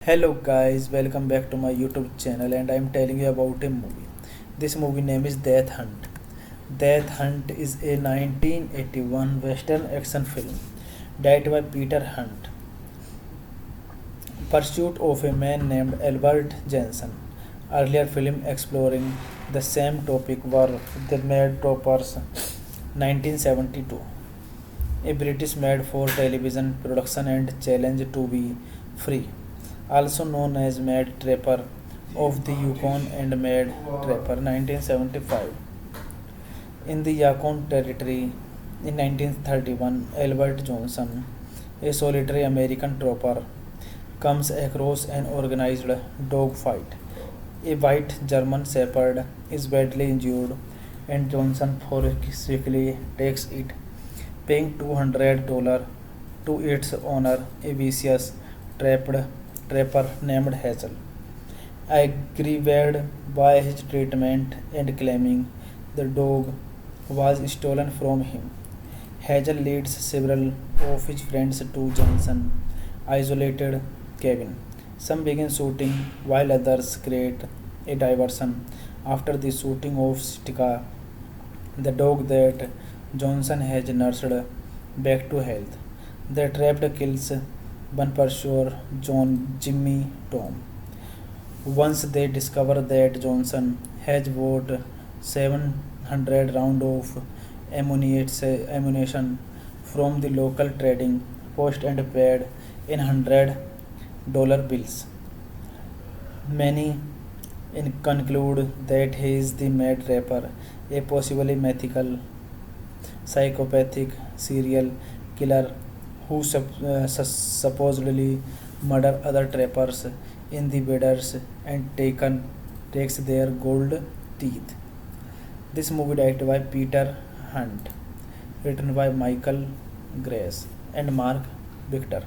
Hello guys, welcome back to my YouTube channel and I am telling you about a movie. This movie name is Death Hunt. Death Hunt is a 1981 western action film directed by Peter Hunt. Pursuit of a man named Albert Jensen. Earlier film exploring the same topic were The Mad Troopers 1972. A British made for television production and Challenge to be Free, also known as Mad Trapper of the Yukon and Mad Trapper 1975. In the Yukon Territory in 1931, Albert Johnson, a solitary American trooper, comes across an organized dogfight. A white German Shepherd is badly injured, and Johnson forcibly takes it, paying $200 to its owner, a vicious trapped trapper named Hazel. Aggravated by his treatment and claiming the dog was stolen from him, Hazel leads several of his friends to Johnson's isolated cabin. Some begin shooting while others create a diversion. After the shooting of Stika, the dog that Johnson has nursed back to health, the trapped kills one pursuer, John Jimmy Tom. Once they discover that Johnson has bought 700 rounds of ammunition from the local trading post and paid in $100 bills. Many conclude that he is the Mad Rapper, a possibly mythical, psychopathic serial killer who supposedly murder other trappers in the waders and takes their gold teeth. This movie directed by Peter Hunt, written by Michael Grace and Mark Victor,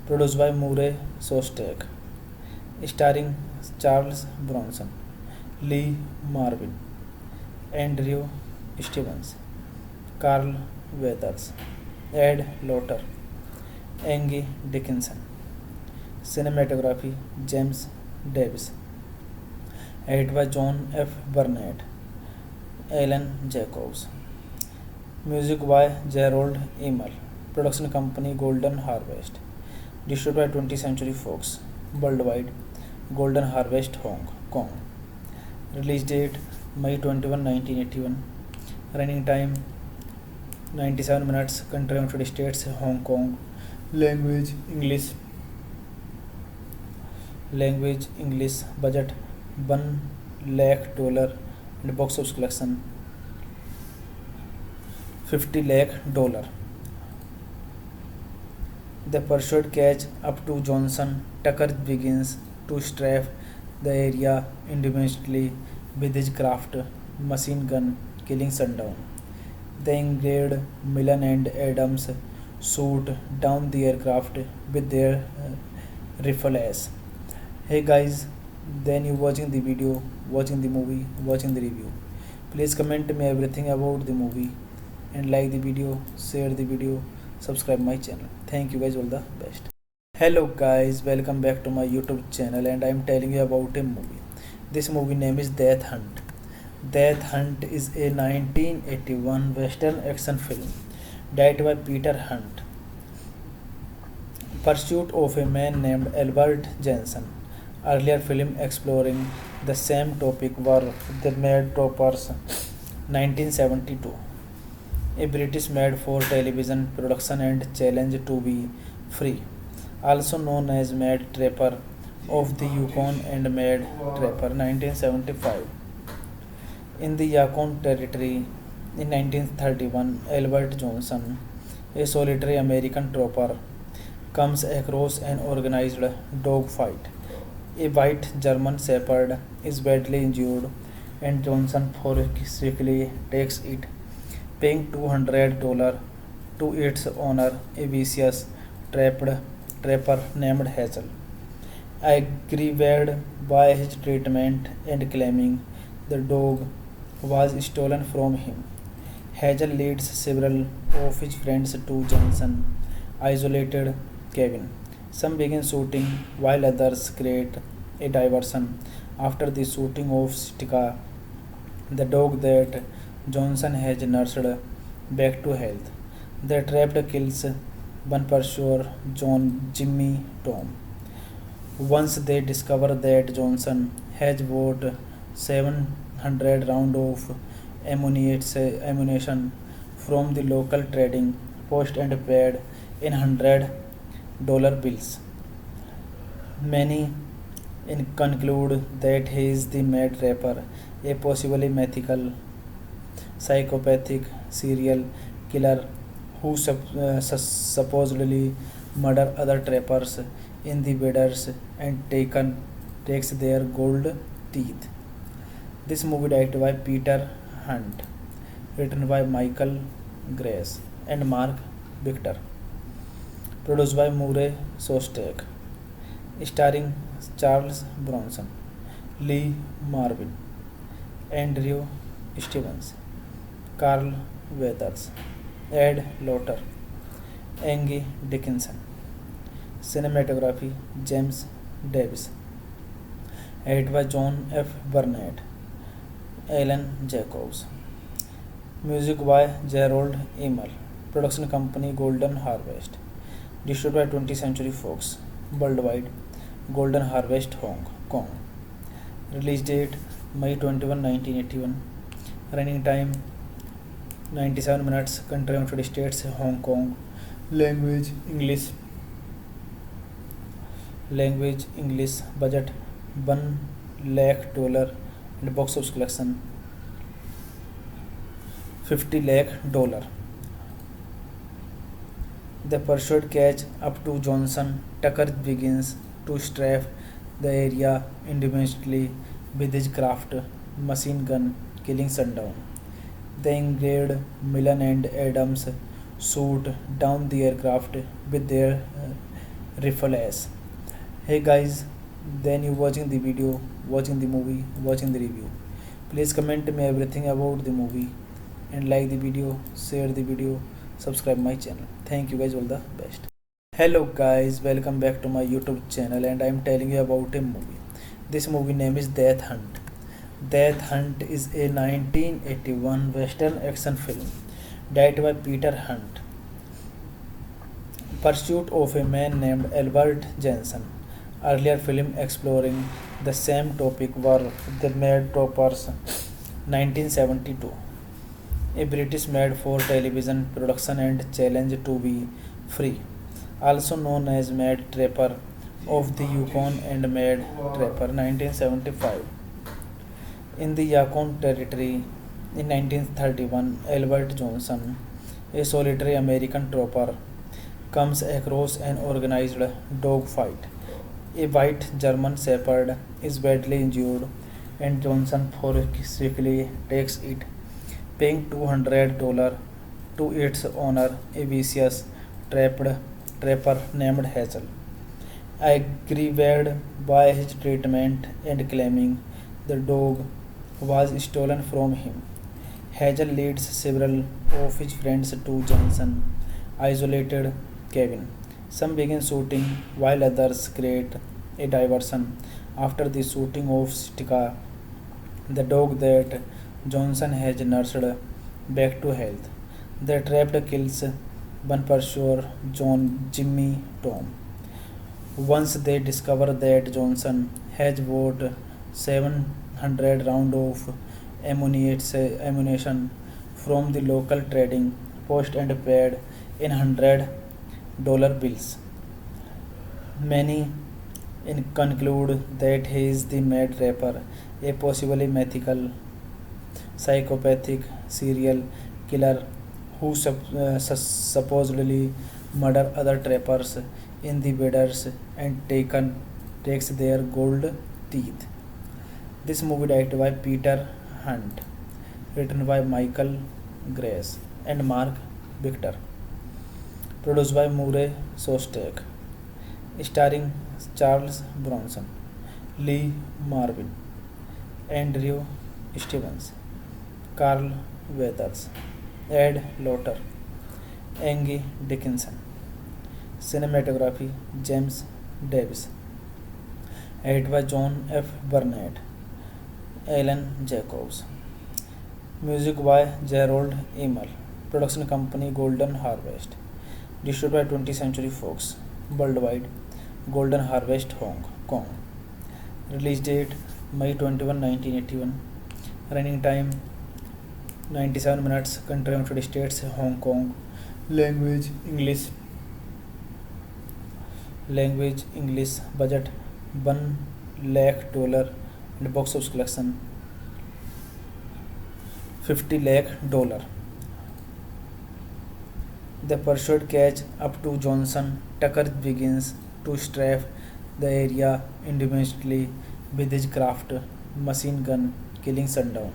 produced by Murray Sostek, starring Charles Bronson, Lee Marvin, Andrew Stevens, Carl Weathers, Ed Lotter, Angie Dickinson. Cinematography James Davis. Edited by John F. Burnett, Alan Jacobs. Music by Gerald Emel. Production company Golden Harvest. Distributed by 20th Century Fox. Worldwide Golden Harvest Hong Kong. Release date May 21, 1981. Running time 97 minutes. Country United States, Hong Kong. Language English. Budget $1 lakh, and box office collection $50 lakh. The pursuit catch up to Johnson. Tucker begins to strafe the area independently with his craft machine gun, killing Sundown. They engaged Millen and Adams shoot down the aircraft with their rifles. Hey guys, then you watching the video, watching the movie, watching the review. Please comment me everything about the movie and like the video, share the video, subscribe my channel. Thank you guys, all the best. Hello guys, welcome back to my YouTube channel, and I am telling you about a movie. This movie name is Death Hunt. Death Hunt is a 1981 Western action film directed by Peter Hunt. Pursuit of a man named Albert Jensen. Earlier film exploring the same topic were The Mad Troopers 1972, a British made for television production, and Challenge to be Free, also known as Mad Trapper of the Yukon and Mad Trapper 1975. In the Yukon Territory in 1931, Albert Johnson, a solitary American trooper, comes across an organized dogfight. A white German Shepherd is badly injured, and Johnson forcibly takes it, paying $200 to its owner, a vicious trapper named Hazel. Aggrieved by his treatment and claiming the dog was stolen from him, Hazel leads several of his friends to Johnson's isolated cabin. Some begin shooting while others create a diversion. After the shooting of Stika, the dog that Johnson has nursed back to health, the trapped kills one pursuer, Jimmy Tom. Once they discover that Johnson has bought 700 rounds of ammunition from the local trading post and paid in $100 bills. Many conclude that he is the Mad Trapper, a possibly mythical, psychopathic serial killer who supposedly murder other trappers in the waders and takes their gold teeth. This movie directed by Peter Hunt, written by Michael Grace and Mark Victor, produced by Murray Sostek, starring Charles Bronson, Lee Marvin, Andrew Stevens, Carl Weathers, Ed Lauter, Angie Dickinson. Cinematography James Davis. Edited by John F. Burnett, Alan Jacobs. Music by Gerald Emel. Production company Golden Harvest. Distributed by 20th Century Fox. Worldwide Golden Harvest, Hong Kong. Release date May 21, 1981. Running time 97 minutes. Country United States, Hong Kong. Language English. Budget $1 lakh, and box office collection $50 lakh. The pursuit catch up to Johnson. Tucker begins to strafe the area independently with his craft machine gun, killing Sundown. They engaged Millen and Adams shoot down the aircraft with their rifles. Hey guys, then you watching the video, watching the movie, watching the review. Please comment me everything about the movie and like the video, share the video, subscribe my channel. Thank you guys, all the best. Hello guys, welcome back to my YouTube channel, and I am telling you about a movie. This movie name is Death Hunt. Death Hunt is a 1981 Western action film directed by Peter Hunt. Pursuit of a man named Albert Jensen. Earlier film exploring the same topic were the made toppers 1972. A British made for television production and challenge to be free, also known as Mad Trapper of the Yukon and Mad Trapper 1975. In the Yukon Territory in 1931, Albert Johnson, a solitary American trapper, comes across an organized dogfight. A white German shepherd is badly injured, and Johnson forcefully takes it, paying $200 to its owner, a vicious trapper named Hazel. Aggrieved by his treatment and claiming the dog was stolen from him, Hazel leads several of his friends to Johnson's isolated cabin. Some begin shooting while others create a diversion. After the shooting of Stika, the dog that Johnson has nursed back to health, the trapped kills one pursuer, Jimmy Tom. Once they discover that Johnson has bought 700 rounds of ammunition from the local trading post and paid in $100 bills. Many conclude that he is the Mad Rapper, a possibly mythical, psychopathic serial killer who supposedly murder other trappers in the borders and takes their gold teeth. This movie directed by Peter Hunt, written by Michael Grace and Mark Victor, produced by Murray Sostek, starring Charles Bronson, Lee Marvin, Andrew Stevens, Carl Weathers, Ed Lotter, Angie Dickinson. Cinematography James Davis. Edited by John F. Burnett, Alan Jacobs. Music by Gerald Emel. Production company Golden Harvest. Distributed by 20th Century Fox. Worldwide Golden Harvest Hong Kong. Release date May 21, 1981. Running time 97 minutes. Country United States, Hong Kong. Language English. Budget $1 lakh and box office collection $50 lakh. The pursuit catch up to Johnson. Tucker begins to strafe the area independently with his craft machine gun, killing Sundown.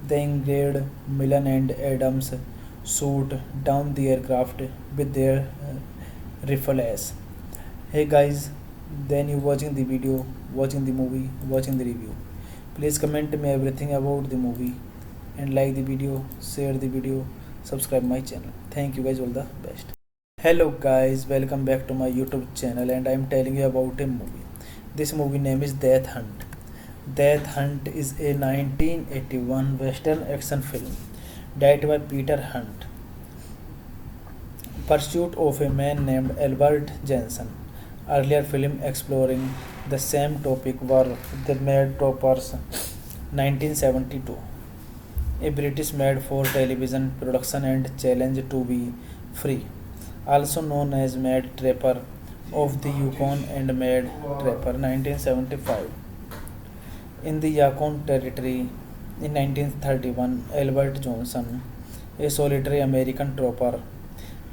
The engaged Millen and Adams shoot down the aircraft with their rifles. Hey guys, then you watching the video, watching the movie, watching the review. Please comment me everything about the movie and like the video, share the video, subscribe my channel. Thank you guys, all the best. Hello guys, welcome back to my YouTube channel and I am telling you about a movie. This movie name is Death Hunt. Death Hunt is a 1981 Western action film directed by Peter Hunt. Pursuit of a man named Albert Jensen. Earlier film exploring the same topic were The Mad Toppers 1972. A British made for television production and challenge to be free, also known as Mad Trapper of the Yukon and Mad Trapper 1975. In the Yukon Territory in 1931, Albert Johnson, a solitary American trapper,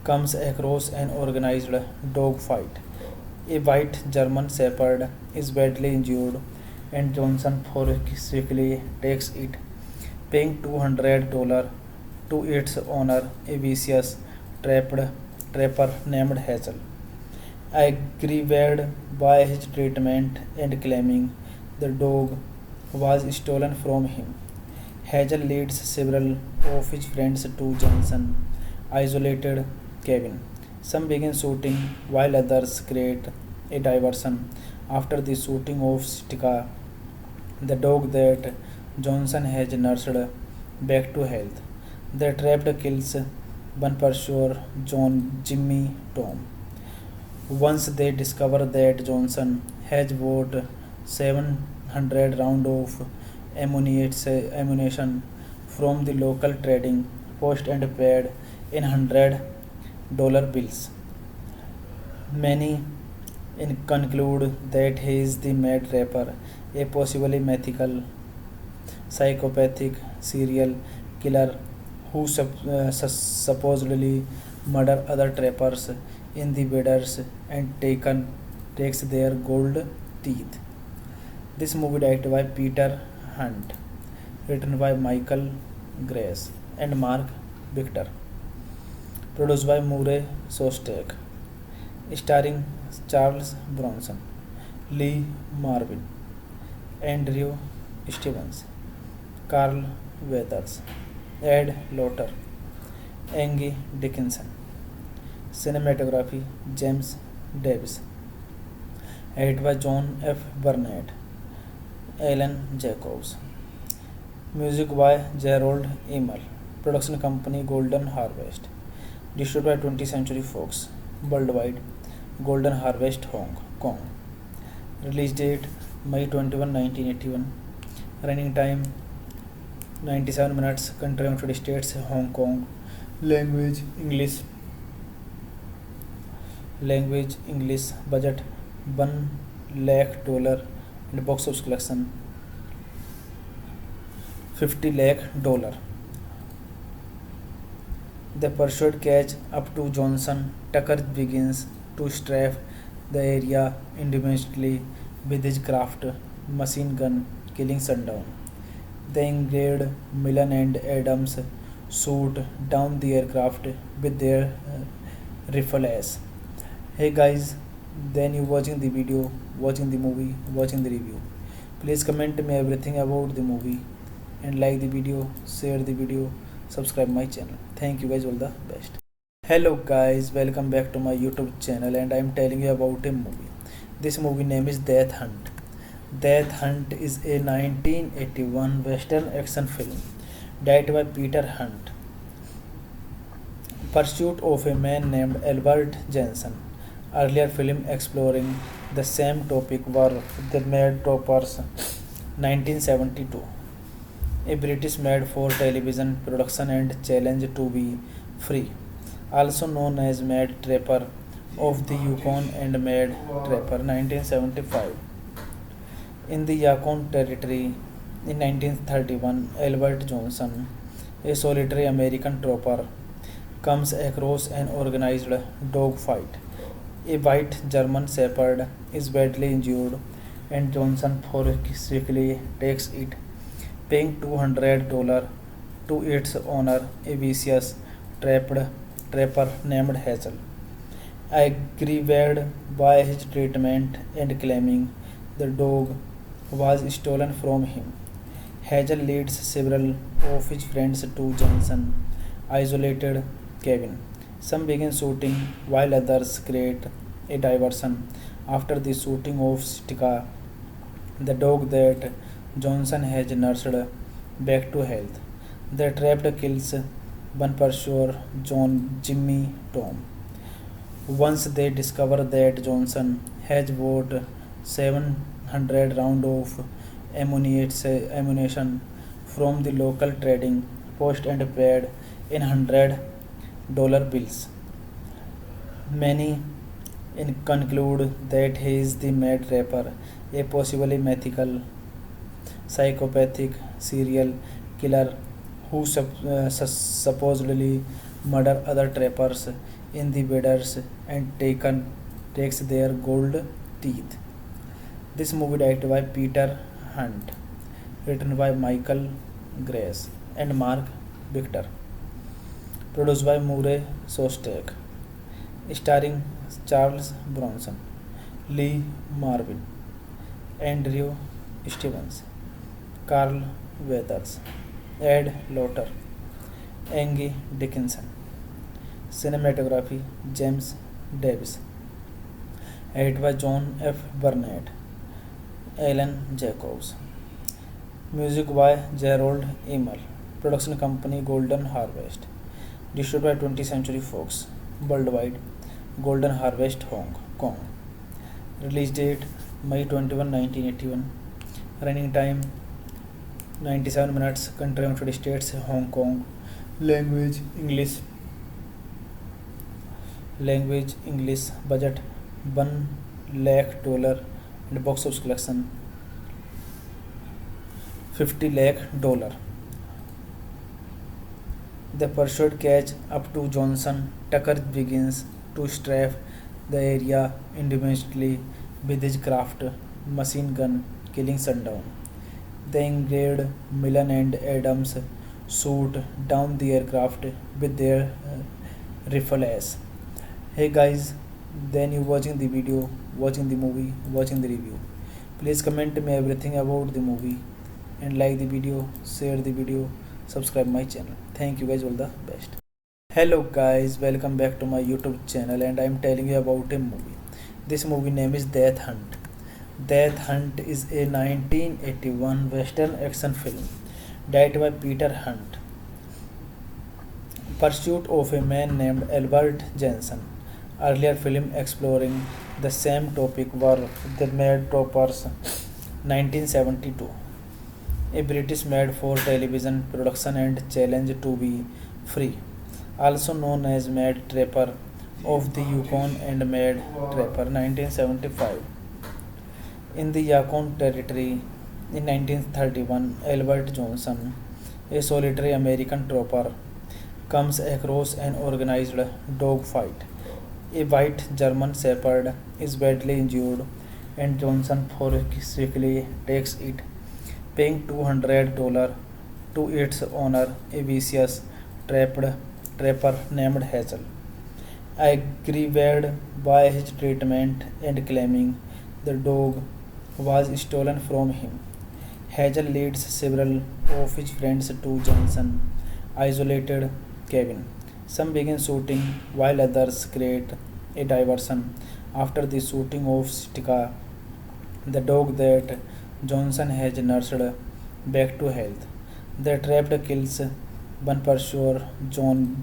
comes across an organized dogfight. A white German shepherd is badly injured, and Johnson forcefully takes it, paying $200 to its owner, a vicious trapper named Hazel. Aggrieved by his treatment and claiming the dog was stolen from him, Hazel leads several of his friends to Johnson's isolated cabin. Some begin shooting while others create a diversion. After the shooting of Stika, the dog that Johnson has nursed back to health, the trapped kills one pursuer, Jimmy Tom. Once they discover that Johnson has bought 700 round of ammunition from the local trading post and paid in $100 bills. Many conclude that he is the mad rapper, a possibly mythical, psychopathic serial killer who supposedly murder other trappers in the waders and takes their gold teeth. This movie directed by Peter Hunt, written by Michael Grace and Mark Victor, produced by Murray Sostek, starring Charles Bronson, Lee Marvin, Andrew Stevens, Carl Weathers, Ed Lotter, Angie Dickinson. Cinematography James Davis. Edited by John F. Burnett, Alan Jacobs. Music by Gerald Emel. Production company Golden Harvest. Distributed by 20th Century Fox. Worldwide Golden Harvest Hong Kong. Release date May 21, 1981. Running time 97 minutes. Country United States, Hong Kong. Language English. Budget $1 lakh and box office collection $50 lakh. The pursuit catch up to Johnson. Tucker begins to strafe the area independently with his craft machine gun, killing Sundown. They engaged Millen and Adams shoot down the aircraft with their rifles. Hey guys, then you watching the video, watching the movie, watching the review. Please comment me everything about the movie and like the video, share the video, subscribe my channel. Thank you guys, all the best. Hello guys, welcome back to my YouTube channel and I am telling you about a movie. This movie name is Death Hunt. Death Hunt is a 1981 Western action film directed by Peter Hunt. Pursuit of a man named Albert Jensen. Earlier film exploring the same topic were The Mad Troopers 1972, a British made for television production, and Challenge to be Free, also known as Mad Trapper of the Yukon and Mad Trapper 1975. In the Yukon Territory in 1931, Albert Johnson, a solitary American trooper, comes across an organized dogfight. A white German Shepherd is badly injured and Johnson forcibly takes it, paying $200 to its owner, a vicious trapper named Hazel. Aggravated by his treatment and claiming the dog was stolen from him, Hazel leads several of his friends to Johnson's isolated cabin. Some begin shooting while others create a diversion. After the shooting of Stika, the dog that Johnson has nursed back to health, the trapped kills one pursuer, Jimmy Tom. Once they discover that Johnson has bought 700 round of ammunition from the local trading post and paid in $100 bills. Many conclude that he is the mad rapper, a possibly mythical, psychopathic serial killer who supposedly murder other trappers in the waders and takes their gold teeth. This movie directed by Peter Hunt, written by Michael Grace and Mark Victor, produced by Murray Sostek, starring Charles Bronson, Lee Marvin, Andrew Stevens, Carl Weathers, Ed Lotter, Angie Dickinson. Cinematography James Davis. Edited by John F. Burnett, Alan Jacobs. Music by Gerald Emel. Production company Golden Harvest. Distributed by 20th Century Fox. Worldwide Golden Harvest Hong Kong. Release date May 21, 1981. Running time 97 minutes. Country United States, Hong Kong. Language English. Language English. Budget $1 lakh and box office collection $50 lakh. The pursuit catch up to Johnson. Tucker begins to strafe the area independently with his craft machine gun, killing Sundown. They engaged Millen and Adams shoot down the aircraft with their rifles. Hey guys, then you watching the video, watching the movie, watching the review. Please comment me everything about the movie and like the video, share the video, subscribe my channel. Thank you guys, all the best. Hello guys, welcome back to my YouTube channel and I am telling you about a movie. This movie name is Death Hunt. Death Hunt is a 1981 western action film directed by Peter Hunt. Pursuit of a man named Albert Jensen. Earlier film exploring the same topic were The Mad Troopers 1972, a British made for television production and Challenge to be Free, also known as Mad Trapper of the Yukon and Mad Trapper 1975. In the Yukon Territory in 1931, Albert Johnson, a solitary American trooper, comes across an organized dogfight. A white German Shepherd is badly injured, and Johnson forcibly takes it, paying $200 to its owner, a vicious trapper named Hazel. Aggravated by his treatment and claiming the dog was stolen from him, Hazel leads several of his friends to Johnson's isolated cabin. Some begin shooting while others create a diversion. After the shooting of Stika, the dog that Johnson has nursed back to health, the trapped kills one pursuer,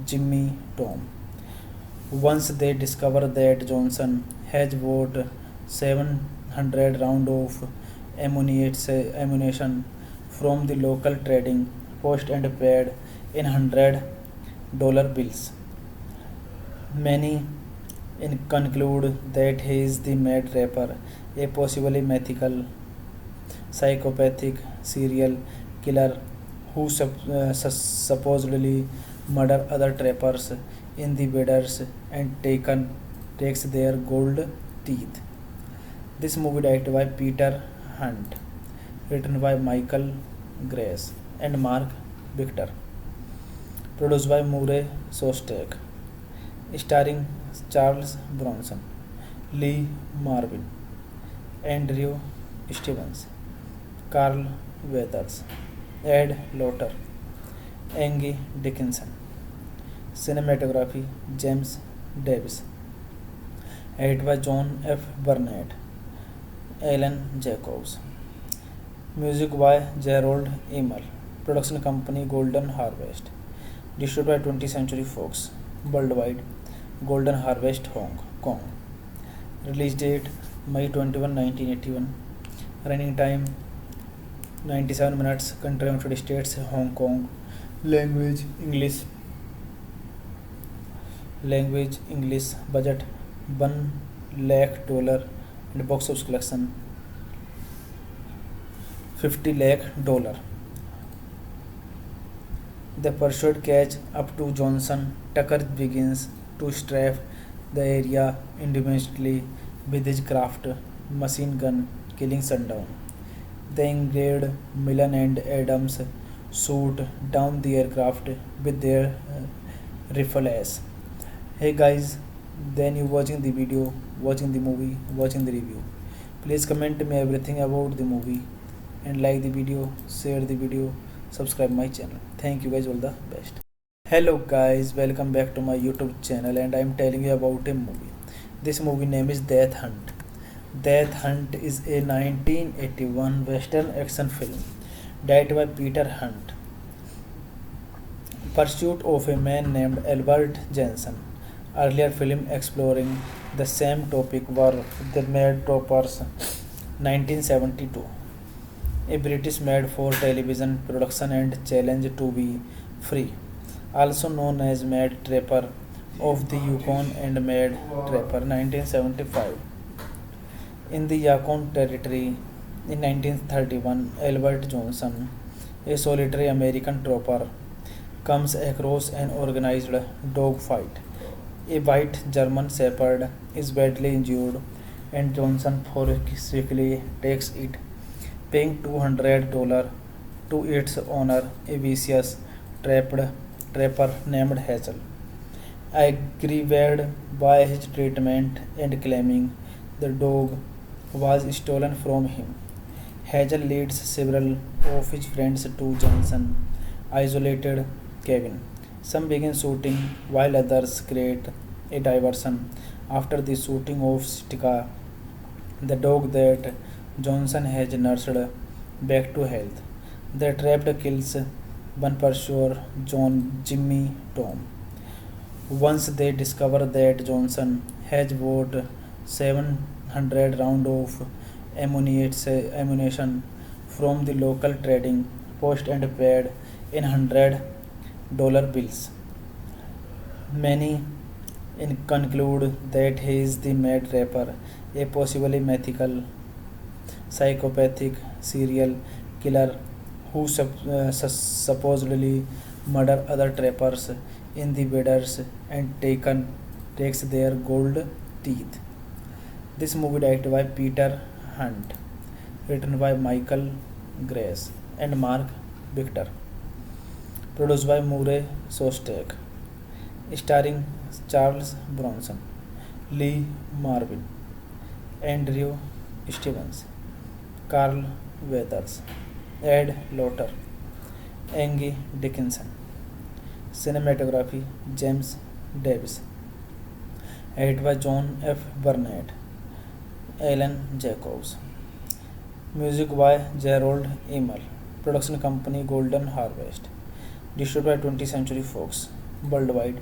Jimmy Tom. Once they discover that Johnson has bought 700 rounds of ammunition from the local trading post and paid in $100 bills. Many conclude that he is the Mad Trapper, a possibly mythical, psychopathic serial killer who supposedly murder other trappers in the waders and takes their gold teeth. This movie directed by Peter Hunt, written by Michael Grace and Mark Victor, produced by Murray Sostek, starring Charles Bronson, Lee Marvin, Andrew Stevens, Carl Weathers, Ed Lotter, Angie Dickinson. Cinematography James Davis. Edited by John F. Burnett, Alan Jacobs. Music by Gerald Emel. Production company Golden Harvest. Distributed by 20th Century Fox. Worldwide Golden Harvest Hong Kong. Release date May 21, 1981. Running time 97 minutes. Country United States, Hong Kong. Language English. Language English. Budget $1 lakh and box office collection $50 lakh. The pursuit catch up to Johnson. Tucker begins to strafe the area independently with his craft machine gun, killing Sundown. They engaged Millen and Adams shoot down the aircraft with their rifles. Hey guys, then you watching the video, watching the movie, watching the review. Please comment me everything about the movie and like the video, share the video, subscribe my channel. Thank you guys, all the best. Hello guys, welcome back to my YouTube channel and I am telling you about a movie. This movie name is Death Hunt. Death Hunt is a 1981 western action film directed by Peter Hunt. Pursuit of a man named Albert Jensen. Earlier film exploring the same topic were The Mad Troopers 1972. A British made for television production and challenge to be free, also known as Mad Trapper of the Yukon and Mad Trapper 1975. In the Yukon Territory in 1931, Albert Johnson, a solitary American trooper, comes across an organized dogfight. A white German Shepherd is badly injured, and Johnson forcefully takes it, paying $200 to its owner, a vicious trapped trapper named Hazel. Aggrieved by his treatment and claiming the dog was stolen from him, Hazel leads several of his friends to Johnson isolated cabin. Some begin shooting while others create a diversion. After the shooting of Stika, the dog that Johnson has nursed back to health, the trapped kills one pursuer, John Jimmy Tom. Once they discover that Johnson has bought 700 rounds of ammunition from the local trading post and paid in $100 bills. Many conclude that he is the Mad Rapper, a possibly mythical, psychopathic serial killer who supposedly murder other trappers in the waders and takes their gold teeth. This movie directed by Peter Hunt, written by Michael Grace and Mark Victor, produced by Murray Sostek, starring Charles Bronson, Lee Marvin, Andrew Stevens, Carl Weathers, Ed Lotter, Angie Dickinson. Cinematography James Davis. Edited by John F. Burnett, Alan Jacobs. Music by Gerald Emel. Production company Golden Harvest. Distributed by 20th Century Fox. Worldwide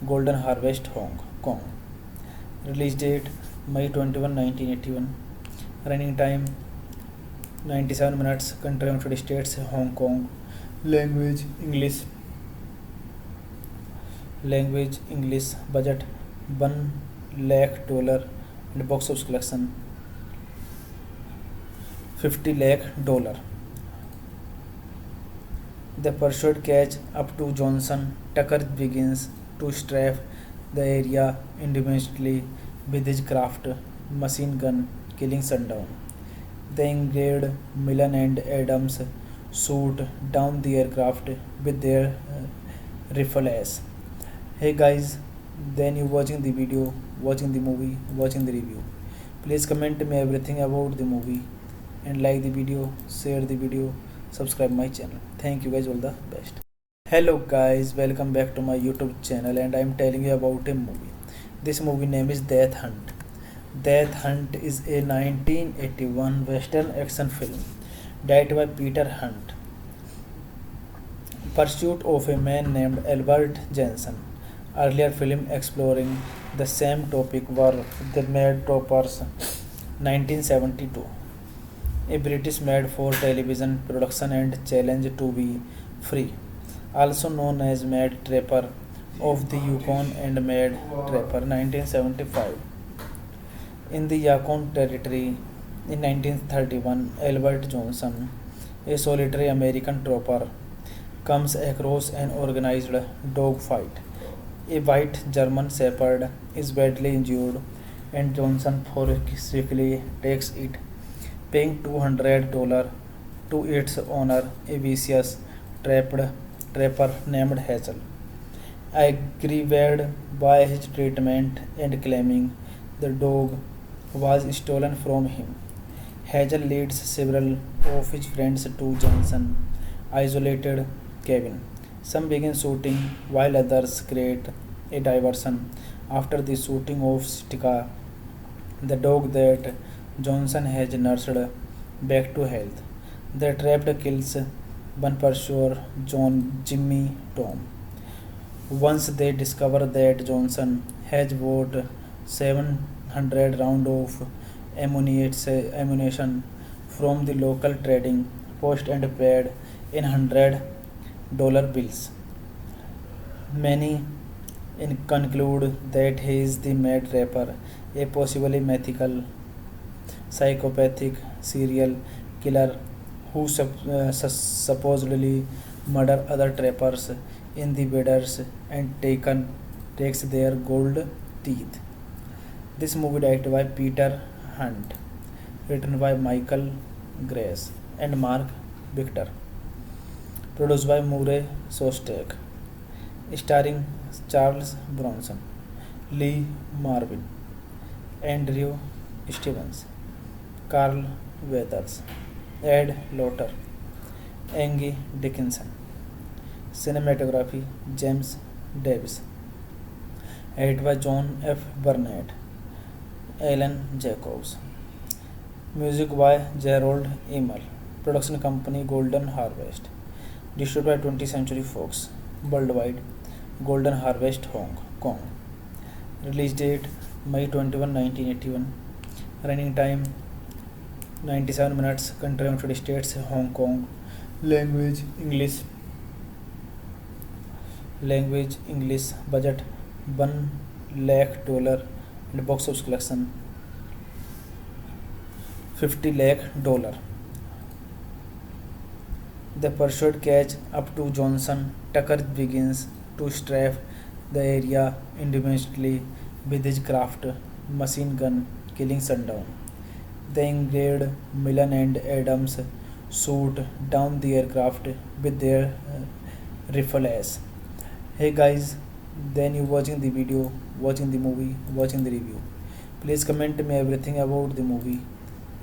Golden Harvest Hong Kong. Release date May 21, 1981. Running time 97 minutes. Country United States, Hong Kong. Language English. Budget $1 lakh and box office collection $50 lakh. The pursuit catch up to Johnson. Tucker begins to strafe the area independently with his craft machine gun, killing Sundown. The engaged Millen and Adams shoot down the aircraft with their rifles. Hey guys, then you watching the video, watching the movie, watching the review. Please comment me everything about the movie and like the video, share the video, subscribe my channel. Thank you guys, all the best. Hello guys, welcome back to my YouTube channel and I am telling you about a movie. This movie name is Death Hunt. Death Hunt is a 1981 Western action film directed by Peter Hunt. Pursuit of a man named Albert Jensen. Earlier film exploring the same topic were The Mad Troopers 1972. A British made for television production and challenge to be free, also known as Mad Trapper of the Yukon and Mad Trapper 1975. In the Yukon Territory in 1931, Albert Johnson, a solitary American trooper, comes across an organized dogfight. A white German Shepherd is badly injured, and Johnson forcefully takes it, paying $200 to its owner, a vicious trapper named Hazel. Aggrieved by his treatment and claiming the dog was stolen from him, Hazel leads several of his friends to Johnson isolated cabin. Some begin shooting while others create a diversion. After the shooting of Stika, the dog that Johnson has nursed back to health, the trapped kills one pursuer, John Jimmy Tom. Once they discover that Johnson has bought 700 rounds of ammunition from the local trading post and paid in $100 bills. Many conclude that he is the mad rapper, a possibly mythical psychopathic serial killer who supposedly murder other trappers in the borders and takes their gold teeth. This movie directed by Peter Hunt, written by Michael Grace and Mark Victor, produced by Murray Sostek, starring Charles Bronson, Lee Marvin, Andrew Stevens, Carl Weathers, Ed Lotter, Angie Dickinson. Cinematography James Davis. Edited by John F. Burnett, Alan Jacobs. Music by Gerald Emel. Production company Golden Harvest. Distributed by 20th Century Fox. Worldwide Golden Harvest Hong Kong. Release date May 21, 1981. Running time 97 minutes. Country United States, Hong Kong. Language English. Budget $1 lakh and box office collection $50 lakh. The pursuit catch up to Johnson. Tucker begins to strafe the area independently with his craft machine gun, killing Sundown. They engaged Millen and Adams shoot down the aircraft with their rifles. Hey guys, then you watching the video, watching the movie, watching the review. Please comment me everything about the movie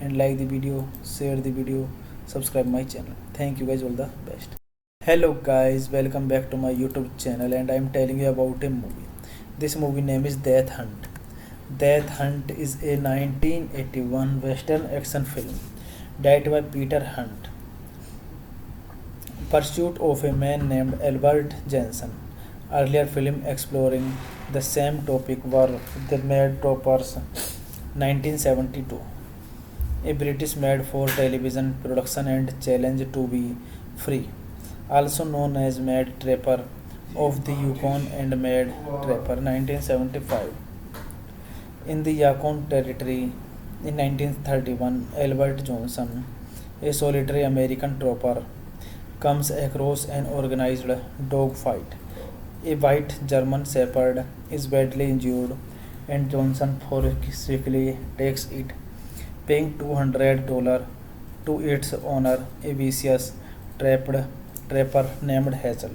and like the video, share the video, subscribe my channel. Thank you guys, all the best. Hello guys, welcome back to my YouTube channel and I am telling you about a movie. This movie name is Death Hunt. Death Hunt is a 1981 Western action film directed by Peter Hunt. Pursuit of a man named Albert Jensen. Earlier film exploring the same topic were The Mad Troopers 1972, a British made for television production and Challenge to be Free, also known as Mad Trapper of the Yukon and Mad Trapper 1975. In the Yukon Territory in 1931, Albert Johnson, a solitary American trooper, comes across an organized dogfight. A white German Shepherd is badly injured and Johnson forcibly takes it, paying $200 to its owner, a vicious trapper named Hazel.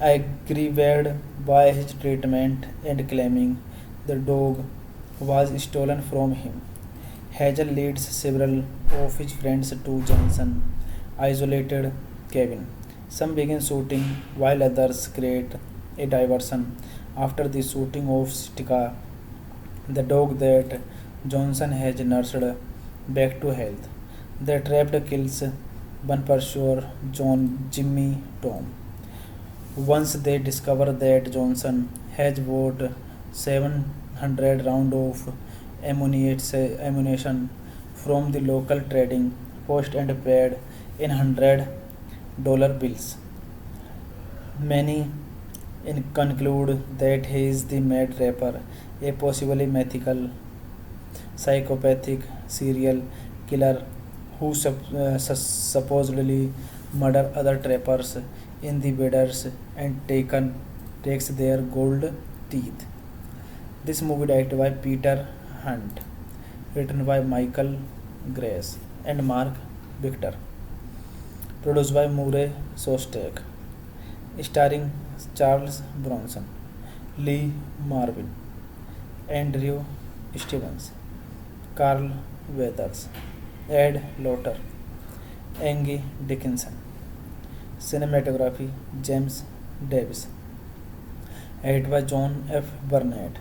Aggravated by his treatment and claiming the dog was stolen from him, Hazel leads several of his friends to Johnson's isolated cabin. Some begin shooting while others create a diversion. After the shooting of Stika, the dog that Johnson has nursed back to health, the trapped kills one pursuer, Jimmy Tom. Once they discover that Johnson has bought 700 rounds of ammunition from the local trading post and paid in $100 bills. Many conclude that he is the mad rapper, a possibly mythical psychopathic serial killer who supposedly murder other trappers in the borders and takes their gold teeth. This movie directed by Peter Hunt, written by Michael Grace and Mark Victor, produced by Murray Sostek, starring Charles Bronson, Lee Marvin, Andrew Stevens, Carl Weathers, Ed Lotter, Angie Dickinson. Cinematography James Davis. Edited by John F. Burnett,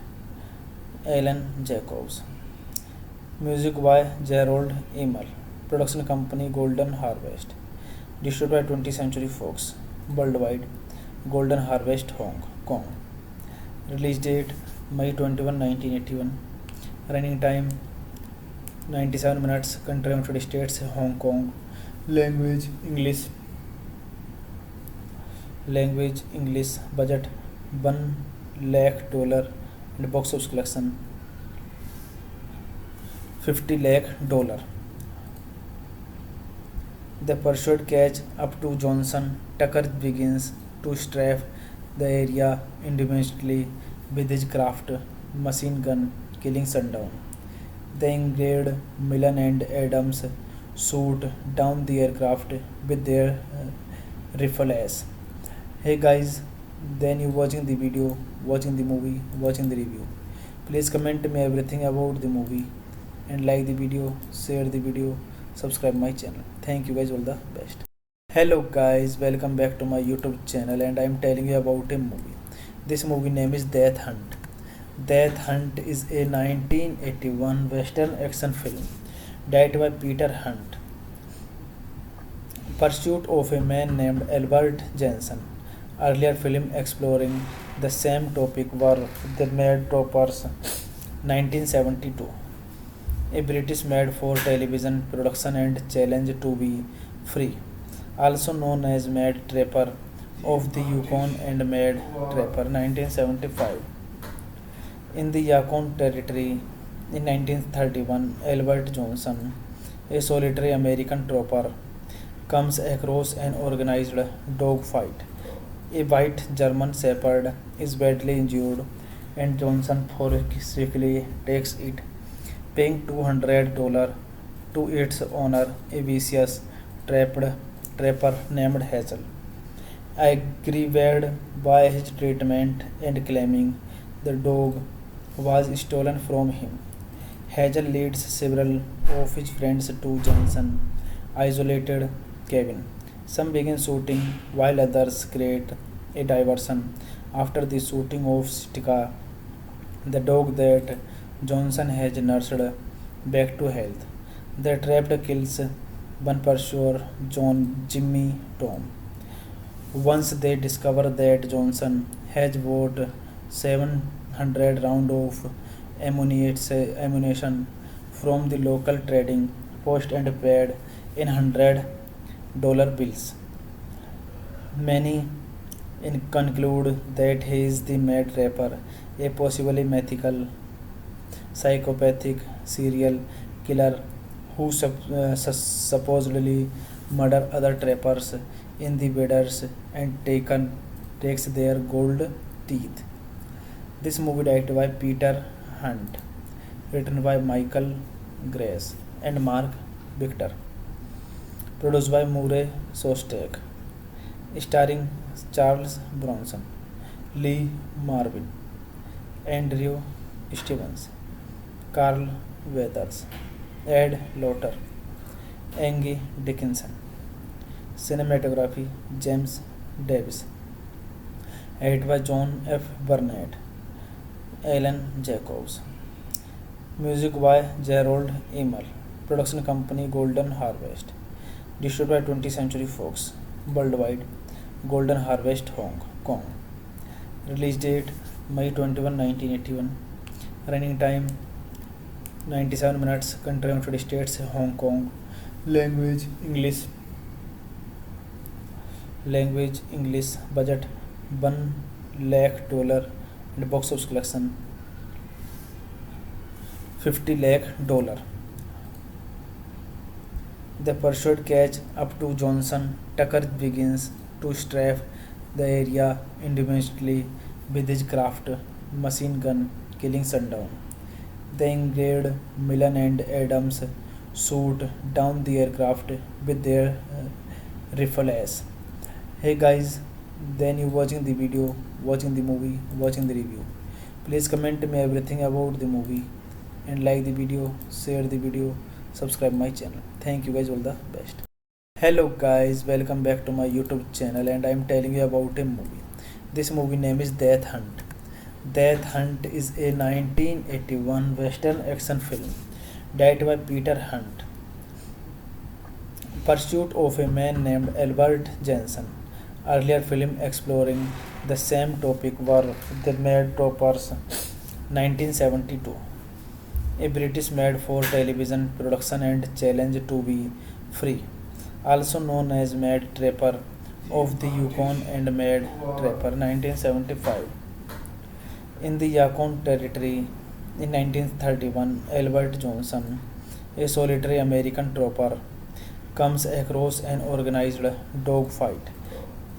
Alan Jacobs. Music by Gerald Emel. Production company Golden Harvest. Distributed by 20th Century Fox. Worldwide Golden Harvest Hong Kong. Release date May 21, 1981. Running time 97 minutes. Country United States, Hong Kong. Language English. Language English. Budget $1 lakh, and box office collection $50 lakh. The pursuit catch up to Johnson. Tucker begins to strafe the area independently with his craft machine gun, killing Sundown. They engaged Millen and Adams shoot down the aircraft with their rifles. Hey guys, then you watching the video, watching the movie, watching the review. Please comment me everything about the movie and like the video, share the video, subscribe my channel. Thank you guys, all the best. Hello guys, welcome back to my YouTube channel, and I am telling you about a movie. This movie name is Death Hunt. Death Hunt is a 1981 Western action film directed by Peter Hunt. Pursuit of a man named Albert Jensen. Earlier film exploring the same topic were The Mad Troopers 1972, a British made for television production, and Challenge to be Free, also known as Mad Trapper of the Yukon and Mad Trapper 1975. In the Yukon Territory in 1931, Albert Johnson, a solitary American trooper, comes across an organized dogfight. A white German Shepherd is badly injured, and Johnson forcibly takes it, paying $200 to its owner, a vicious trapper named Hazel. Aggravated by his treatment and claiming the dog was stolen from him, Hazel leads several of his friends to Johnson's isolated cabin. Some begin shooting while others create a diversion. After the shooting of Stika, the dog that Johnson has nursed back to health, the trapped kills one pursuer, Jimmy Tom. Once they discover that Johnson has bought 700 rounds of ammunition from the local trading post and paid in $100 bills. Many conclude that he is the Mad Trapper, a possibly mythical, psychopathic serial killer who supposedly murder other trappers in the waders and takes their gold teeth. This movie directed by Peter Hunt, written by Michael Grace and Mark Victor, produced by Murray Sostek, starring Charles Bronson, Lee Marvin, Andrew Stevens, Carl Weathers, Ed Lauter, Angie Dickinson. Cinematography James Davis. Edited by John F. Burnett, Alan Jacobs. Music by Gerald Emel. Production company Golden Harvest. Distributed by 20th Century Fox. Worldwide Golden Harvest, Hong Kong. Release date May 21, 1981. Running time 97 minutes. Country United States, Hong Kong. Language English. Language English. Budget $1 lakh, and box office collection $50 lakh. The pursuit catch up to Johnson. Tucker begins to strafe the area independently with his craft machine gun, killing Sundown. They engaged Millen and Adams shoot down the aircraft with their rifles. Hey guys, then you watching the video, watching the movie, watching the review. Please comment me everything about the movie and like the video, share the video, subscribe my channel. Thank you guys, all the best. Hello guys, welcome back to my YouTube channel, and I am telling you about a movie. This movie name is Death Hunt. Death Hunt is a 1981 Western action film directed by Peter Hunt. Pursuit of a man named Albert Jensen. Earlier film exploring the same topic were The Mad Troopers 1972, a British made for television production and challenge to be free, also known as Mad Trapper of the Yukon and Mad Trapper 1975. In the Yukon Territory in 1931, Albert Johnson, a solitary American trooper, comes across an organized dogfight.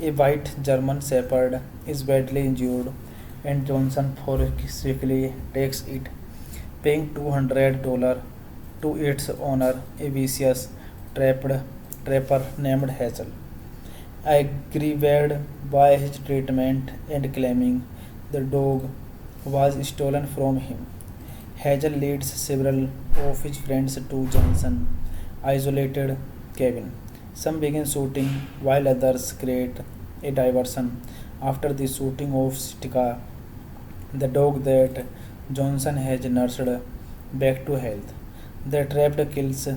A white German Shepherd is badly injured, and Johnson forcibly takes it, paying $200 to its owner, a vicious trapper named Hazel. Aggrieved by his treatment and claiming the dog was stolen from him, Hazel leads several of his friends to Johnson's isolated cabin. Some begin shooting while others create a diversion. After the shooting of Stika, the dog that Johnson has nursed back to health, the trapped kills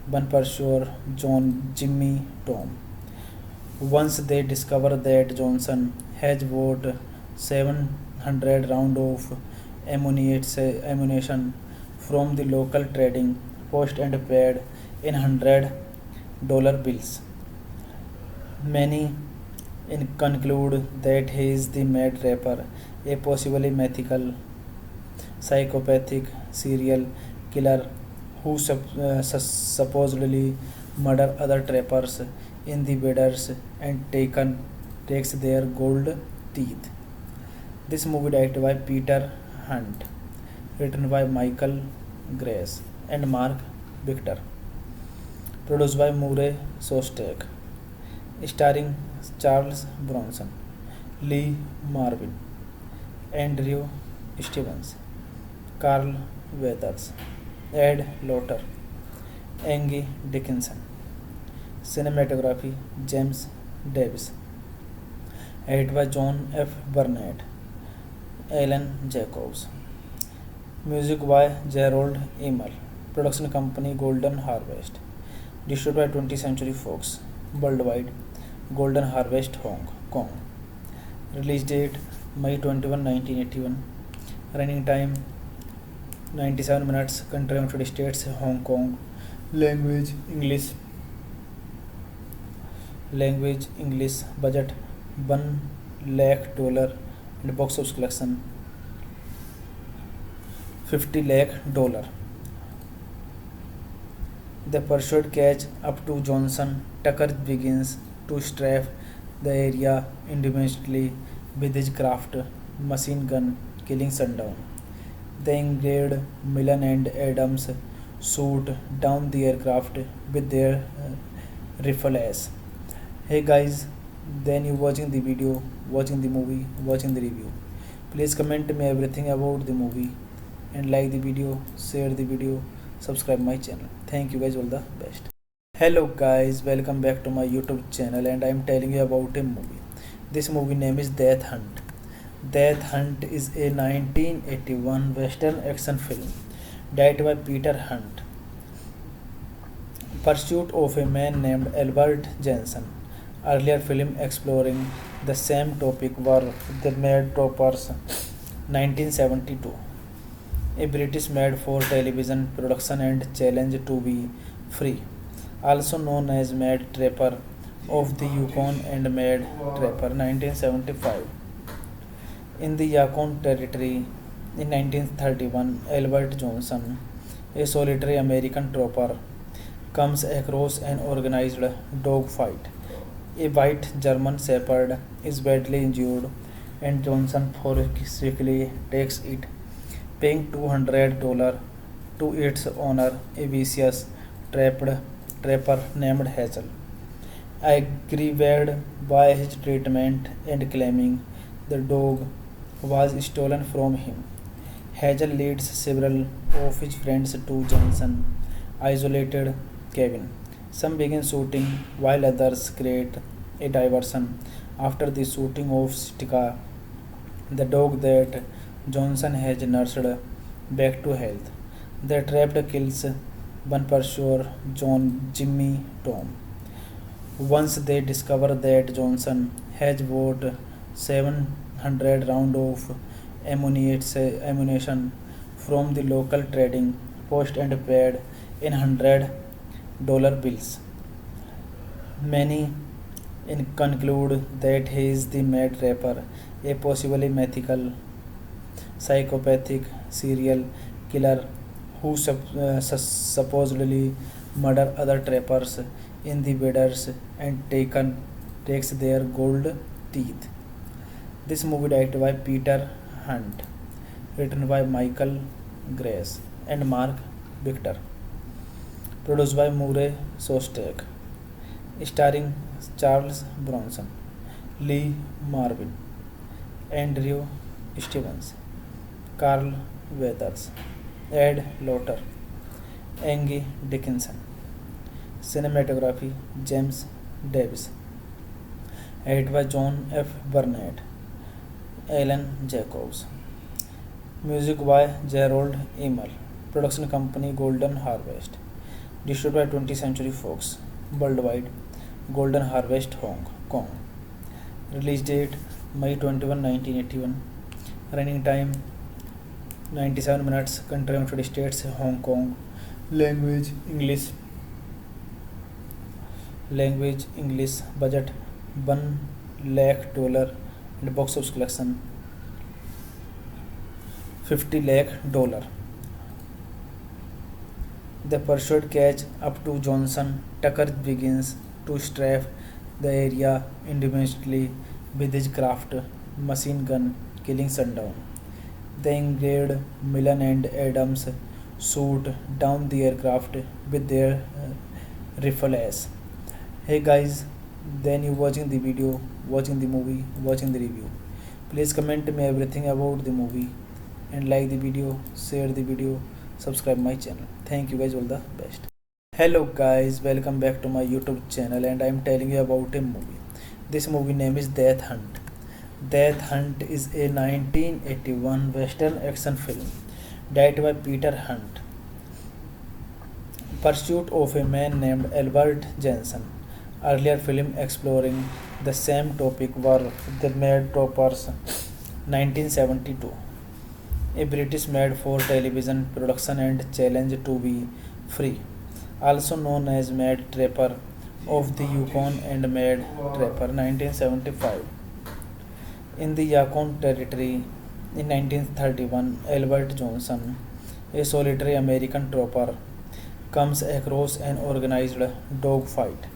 one pursuer, Jimmy Tom. Once they discover that Johnson has bought 700 rounds of ammunition from the local trading post and paid in $100 bills. Many conclude that he is the Mad Rapper, a possibly mythical, psychopathic serial killer who supposedly murder other trappers in the waders and takes their gold teeth. This movie directed by Peter Hunt, written by Michael Grace and Mark Victor, produced by Murray Sostek, starring Charles Bronson, Lee Marvin, Andrew Stevens, Carl Weathers, Ed Lotter, Angie Dickinson. Cinematography James Davis. Edited by John F. Burnett, Alan Jacobs. Music by Gerald Emel. Production company Golden Harvest. Distributed by 20th Century Fox. Worldwide Golden Harvest Hong Kong. Release date May 21, 1981. Running time 97 minutes. Country United States, Hong Kong. Language English. Budget $1 lakh and box office collection $50 lakh. The pursuit catch up to Johnson. Tucker begins to strafe the area independently with his craft machine gun, killing Sundown. The engaged Millen and Adams shoot down the aircraft with their rifles. Hey guys, then you watching the video, watching the movie, watching the review. Please comment me everything about the movie and like the video, share the video, subscribe my channel. Thank you guys, all the best. Hello guys, welcome back to my YouTube channel and I am telling you about a movie. This movie name is Death Hunt. Death Hunt is a 1981 Western action film directed by Peter Hunt. Pursuit of a man named Albert Jensen. Earlier film exploring the same topic were The Mad Troopers 1972, a British made for television production and challenge to be free, also known as Mad Trapper of the Yukon and Mad Trapper 1975. In the Yukon Territory in 1931, Albert Johnson, a solitary American trooper, comes across an organized dogfight. A white German Shepherd is badly injured, and Johnson forcibly takes it, paying $200 to its owner, a vicious trapper named Hazel. Aggrieved by his treatment and claiming the dog was stolen from him, Hazel leads several of his friends to Johnson's isolated cabin. Some begin shooting while others create a diversion. After the shooting of Stika, the dog that Johnson has nursed back to health, the trapped kills one pursuer, Jimmy Tom. Once they discover that Johnson has bought 700 rounds of ammunition from the local trading post and paid in $100 bills. Many conclude that he is the mad rapper, a possibly mythical, psychopathic serial killer who supposedly murder other trappers in the waders and takes their gold teeth. This movie directed by Peter Hunt, written by Michael Grace and Mark Victor, produced by Murray Sostek, starring Charles Bronson, Lee Marvin, Andrew Stevens, Carl Weathers, Ed Lotter, Angie Dickinson. Cinematography James Davis. Edited by John F. Burnett, Alan Jacobs. Music by Gerald Emel. Production company Golden Harvest. Distributed by 20th Century Fox. Worldwide Golden Harvest Hong Kong. Release date May 21, 1981. Running time 97 minutes. Country United States, Hong Kong. Language English. Budget $1 lakh and box office collection $50 lakh. The pursuit catch up to Johnson. Tucker begins to strafe the area independently with his craft machine gun, killing Sundown. They engaged Millen and Adams shoot down the aircraft with their rifles. Hey guys, then you watching the video, watching the movie, watching the review. Please comment me everything about the movie and like the video, share the video, subscribe my channel. Thank you guys, all the best. Hello guys, welcome back to my YouTube channel and I am telling you about a movie. This movie name is Death Hunt. Death Hunt is a 1981 Western action film directed by Peter Hunt. Pursuit of a man named Albert Jensen. Earlier film exploring the same topic were The Mad Troopers 1972, a British made for television production and Challenge to be Free, also known as Mad Trapper of the Yukon and Mad Trapper 1975. In the Yukon Territory in 1931, Albert Johnson, a solitary American trooper, comes across an organized dogfight.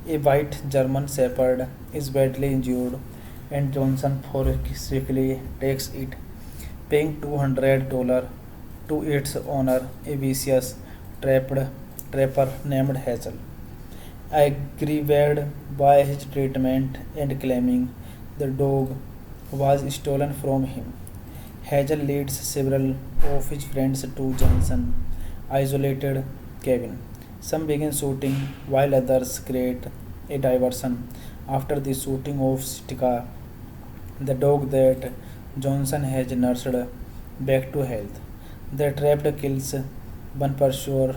A white German Shepherd is badly injured and Johnson forcefully takes it, paying $200 to its owner, a vicious trapper named Hazel. Aggravated by his treatment and claiming the dog was stolen from him, Hazel leads several of his friends to Johnson's isolated cabin. Some begin shooting while others create a diversion. After the shooting of Stika, the dog that Johnson has nursed back to health, the trapped kills one pursuer,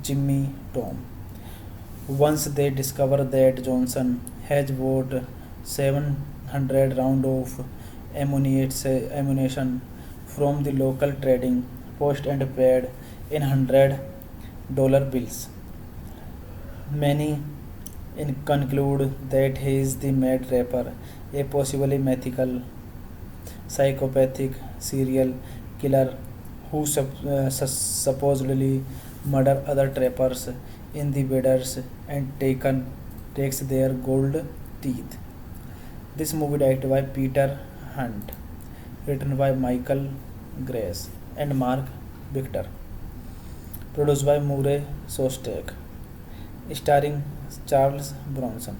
Jimmy Tom. Once they discover that Johnson has bought 700 rounds of ammunition from the local trading post and paid in $100 bills. Many conclude that he is the mad rapper, a possibly mythical, psychopathic serial killer who supposedly murder other trappers in the waders and takes their gold teeth. This movie directed by Peter Hunt, written by Michael Grace and Mark Victor, produced by Murray Sostek, starring Charles Bronson,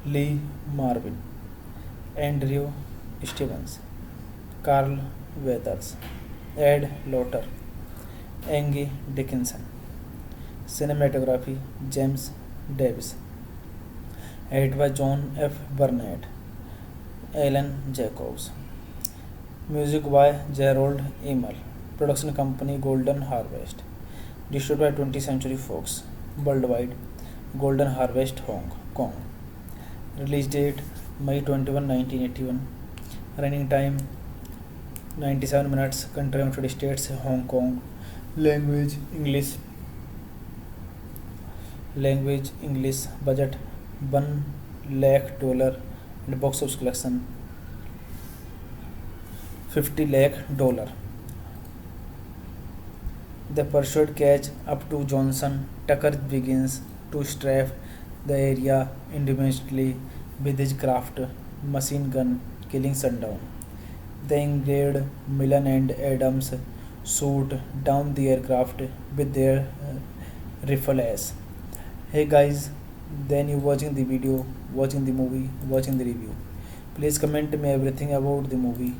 Lee Marvin, Andrew Stevens, Carl Weathers, Ed Lotter, Angie Dickinson. Cinematography James Davis. Edited by John F. Burnett, Alan Jacobs. Music by Gerald Emel. Production company Golden Harvest. Distributed by 20th Century Fox. Worldwide Golden Harvest Hong Kong. Release date May 21, 1981. Running time 97 minutes. Country United States, Hong Kong. Language English. Language English. Budget $1 lakh and box office collection $50 lakh. The pursuit catch up to Johnson. Tucker begins to strafe the area independently with his craft machine gun, killing Sundown. They engaged Millen and Adams shoot down the aircraft with their rifles. Hey guys, then you watching the video, watching the movie, watching the review. Please comment me everything about the movie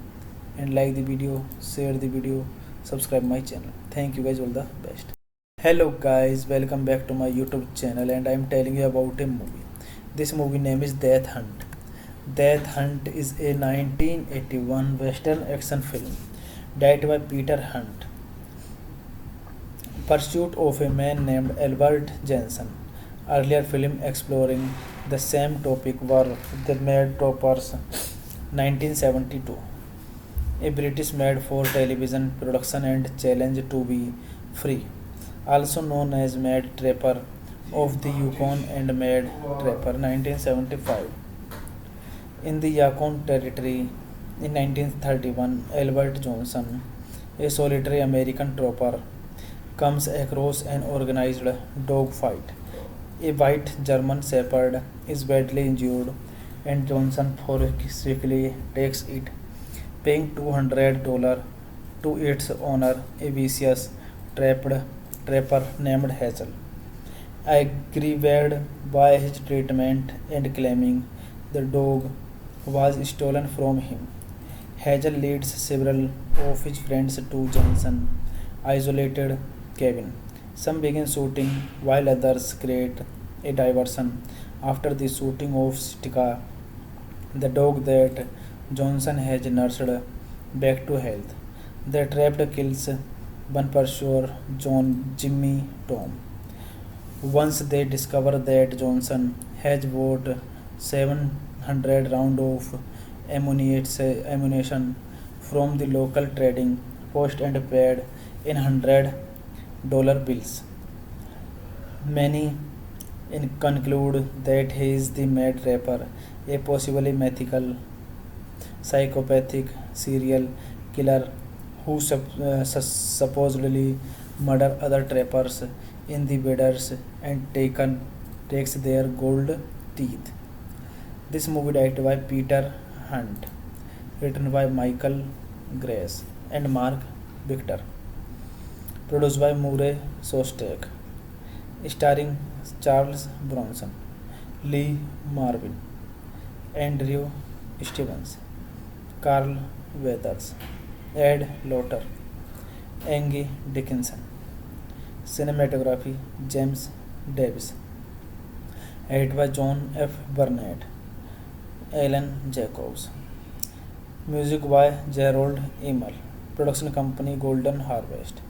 and like the video, share the video, subscribe my channel. Thank you guys, all the best. Hello guys, welcome back to my YouTube channel and I am telling you about a movie. This movie name is Death Hunt. Death Hunt is a 1981 Western action film directed by Peter Hunt. Pursuit of a man named Albert Jensen. Earlier film exploring the same topic were The Mad Troopers 1972. A British made for television production and challenge to be free, also known as Mad Trapper of the Yukon and Mad Trapper 1975. In the Yukon Territory in 1931, Albert Johnson, a solitary American trooper, comes across an organized dogfight. A white German Shepherd is badly injured and Johnson forcefully takes it, paying $200 to its owner, a vicious trapper named Hazel. Aggrieved by his treatment and claiming the dog was stolen from him, Hazel leads several of his friends to Johnson's isolated cabin. Some begin shooting while others create a diversion. After the shooting of Stika, the dog that Johnson has nursed back to health, the trapped kills one pursuer, Jimmy Tom. Once they discover that Johnson has bought 700 rounds of ammunition from the local trading post and paid in $100 bills. Many conclude that he is the Mad Trapper, a possibly mythical, psychopathic serial killer who supposedly murder other trappers in the waders and takes their gold teeth. This movie directed by Peter Hunt, written by Michael Grace and Mark Victor, produced by Murray Sostek, starring Charles Bronson, Lee Marvin, Andrew Stevens, Carl Weathers, Ed Lotter, Angie Dickinson. Cinematography James Davis. Edited by John F. Burnett, Alan Jacobs. Music by Gerald Emel. Production company Golden Harvest.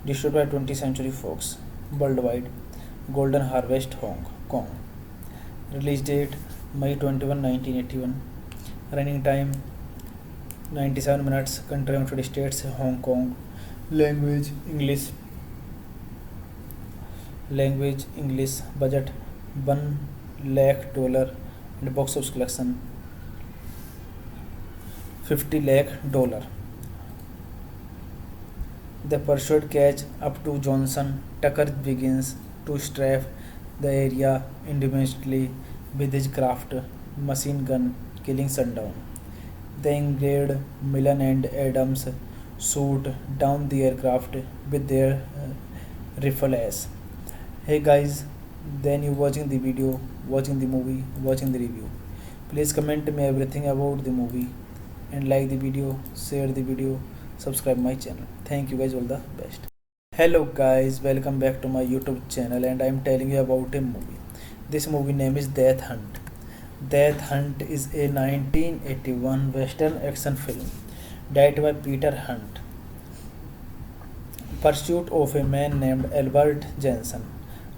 Distributed by 20th Century Fox. Worldwide Golden Harvest Hong Kong. Release date May 21, 1981. Running time 97 minutes. Country United States, Hong Kong. Language English. Language English. Budget $1 lakh and box office collection $50 lakh. The pursuit catch up to Johnson. Tucker begins to strafe the area independently with his craft machine gun, killing Sundown. They engaged Millen and Adams shoot down the aircraft with their rifles. Hey guys, then you watching the video, watching the movie, watching the review. Please comment me everything about the movie and like the video, share the video, subscribe my channel. Thank you guys, all the best. Hello guys, welcome back to my YouTube channel and I am telling you about a movie. This movie name is Death Hunt. Death Hunt is a 1981 Western action film directed by Peter Hunt. Pursuit of a man named Albert Jensen.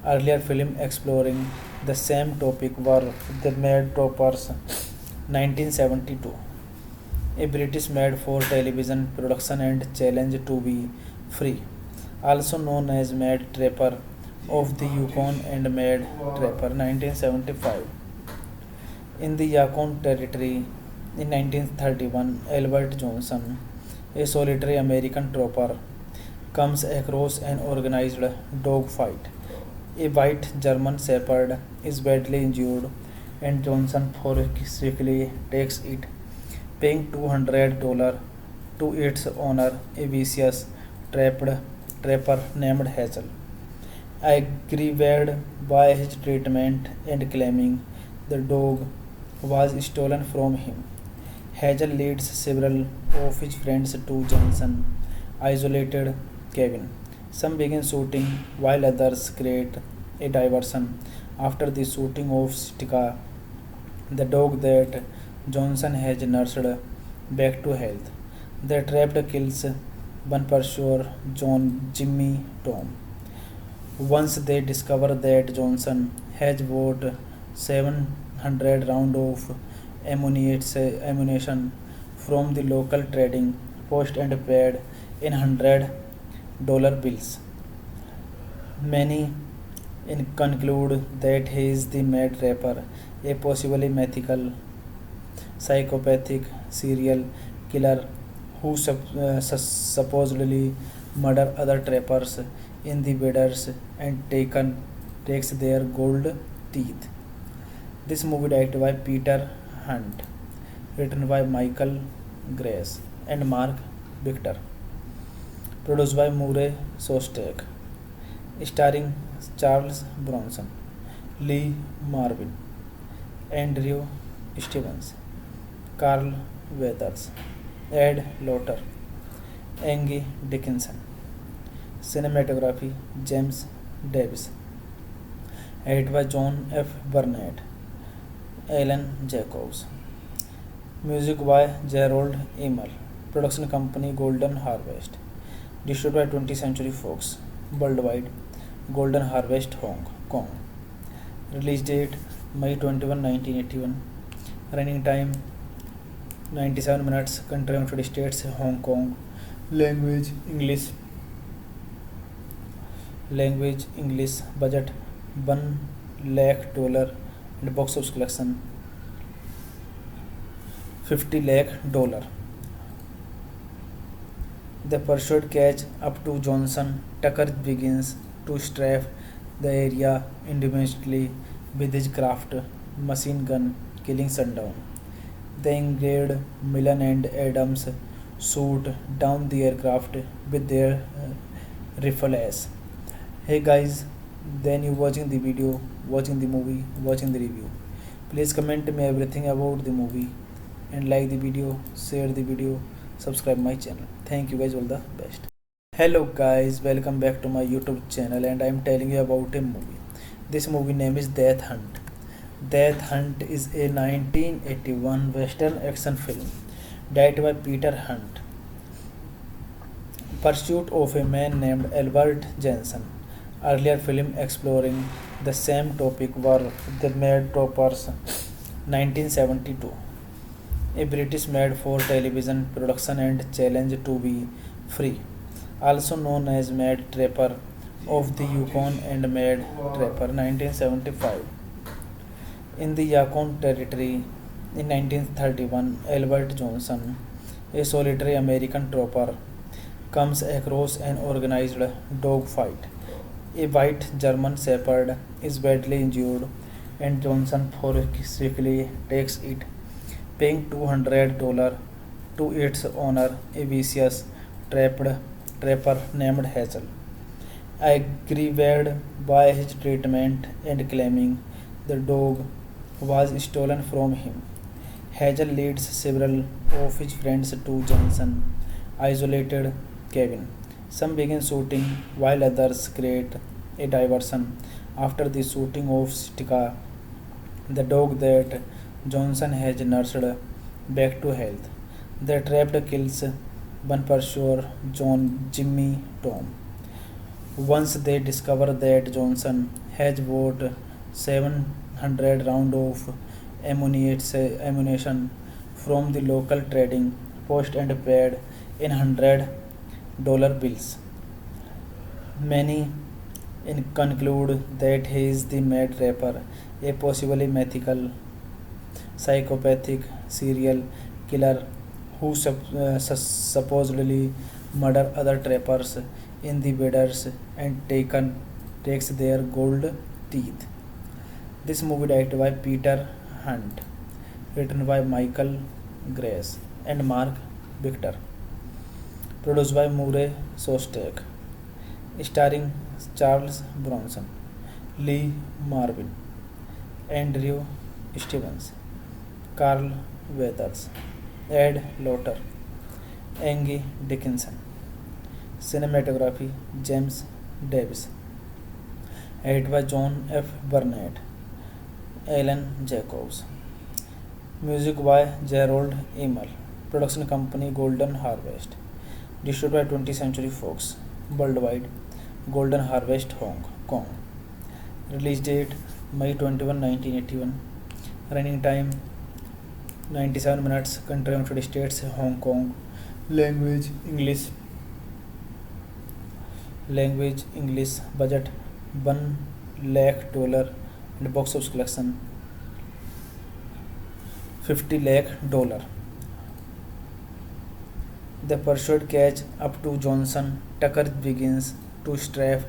Earlier film exploring the same topic were The Mad Troopers 1972. A British made for television production and challenge to be free, also known as Mad Trapper of the Yukon and Mad Trapper 1975. In the Yukon Territory in 1931, Albert Johnson, a solitary American trapper, comes across an organized dog fight. A white German Shepherd is badly injured, and Johnson forcefully takes it, paying $200 to its owner, a vicious trapper named Hazel. Aggravated by his treatment and claiming the dog was stolen from him, Hazel leads several of his friends to Johnson's isolated cabin. Some begin shooting while others create a diversion. After the shooting of Stika, the dog that Johnson has nursed back to health, the trapped kills one pursuer, Jimmy Tom. Once they discover that Johnson has bought 700 rounds of ammunition from the local trading post and paid in $100 bills. Many conclude that he is the Mad Rapper, a possibly mythical psychopathic serial killer who supposedly murder other trappers in the waders and takes their gold teeth. This movie directed by Peter Hunt, written by Michael Grace and Mark Victor, produced by Murray Sostek, starring Charles Bronson, Lee Marvin, Andrew Stevens, Carl Weathers, Ed Lotter, Angie Dickinson. Cinematography James Davis. Edited by John F. Burnett, Alan Jacobs. Music by Gerald Emel. Production company Golden Harvest. Distributed by 20th Century Fox. Worldwide Golden Harvest Hong Kong. Release date May 21, 1981. Running time 97 minutes. Country United States, Hong Kong. Language English. Budget $1 lakh and box office collection $50 lakh. The pursuit catch up to Johnson. Tucker begins to strafe the area independently with his craft machine gun, killing Sundown. The engaged Millen and Adams shoot down the aircraft with their rifles. Hey guys, then you watching the video, watching the movie, watching the review. Please comment me everything about the movie and like the video, share the video, subscribe my channel. Thank you guys, all the best. Hello guys, welcome back to my YouTube channel and I am telling you about a movie. This movie name is Death Hunt. Death Hunt is a 1981 Western action film directed by Peter Hunt. Pursuit of a man named Albert Jensen. Earlier film exploring the same topic were The Mad Troopers 1972, a British made for television production and Challenge to be Free, also known as Mad Trapper of the Yukon and Mad Trapper 1975. In the Yukon Territory in 1931, Albert Johnson, a solitary American trapper, comes across an organized dog fight. A white German Shepherd is badly injured, and Johnson forcefully takes it, paying $200 to its owner, a vicious trapper named Hazel. Aggravated by his treatment and claiming the dog was stolen from him, Hazel leads several of his friends to Johnson's isolated cabin. Some begin shooting while others create a diversion. After the shooting of Stika, the dog that Johnson has nursed back to health, the trapped kills one pursuer, Jimmy Tom. Once they discover that Johnson has bought 700 rounds of ammunition from the local trading post and paid in $100 bills. Many conclude that he is the mad rapper, a possibly mythical, psychopathic serial killer who supposedly murder other trappers in the waders and takes their gold teeth. This movie directed by Peter Hunt, written by Michael Grace and Mark Victor, produced by Murray Sostek, starring Charles Bronson, Lee Marvin, Andrew Stevens, Carl Weathers, Ed Lotter, Angie Dickinson. Cinematography James Davis. Edited by John F. Burnett, Alan Jacobs. Music by Gerald Emel. Production company Golden Harvest. Distributed by 20th Century Fox. Worldwide Golden Harvest Hong Kong. Release date May 21, 1981. Running time 97 minutes. Country United States, Hong Kong. Language English. Budget $1 lakh and box office collection $50 lakh. The pursuit catch up to Johnson. Tucker begins to strafe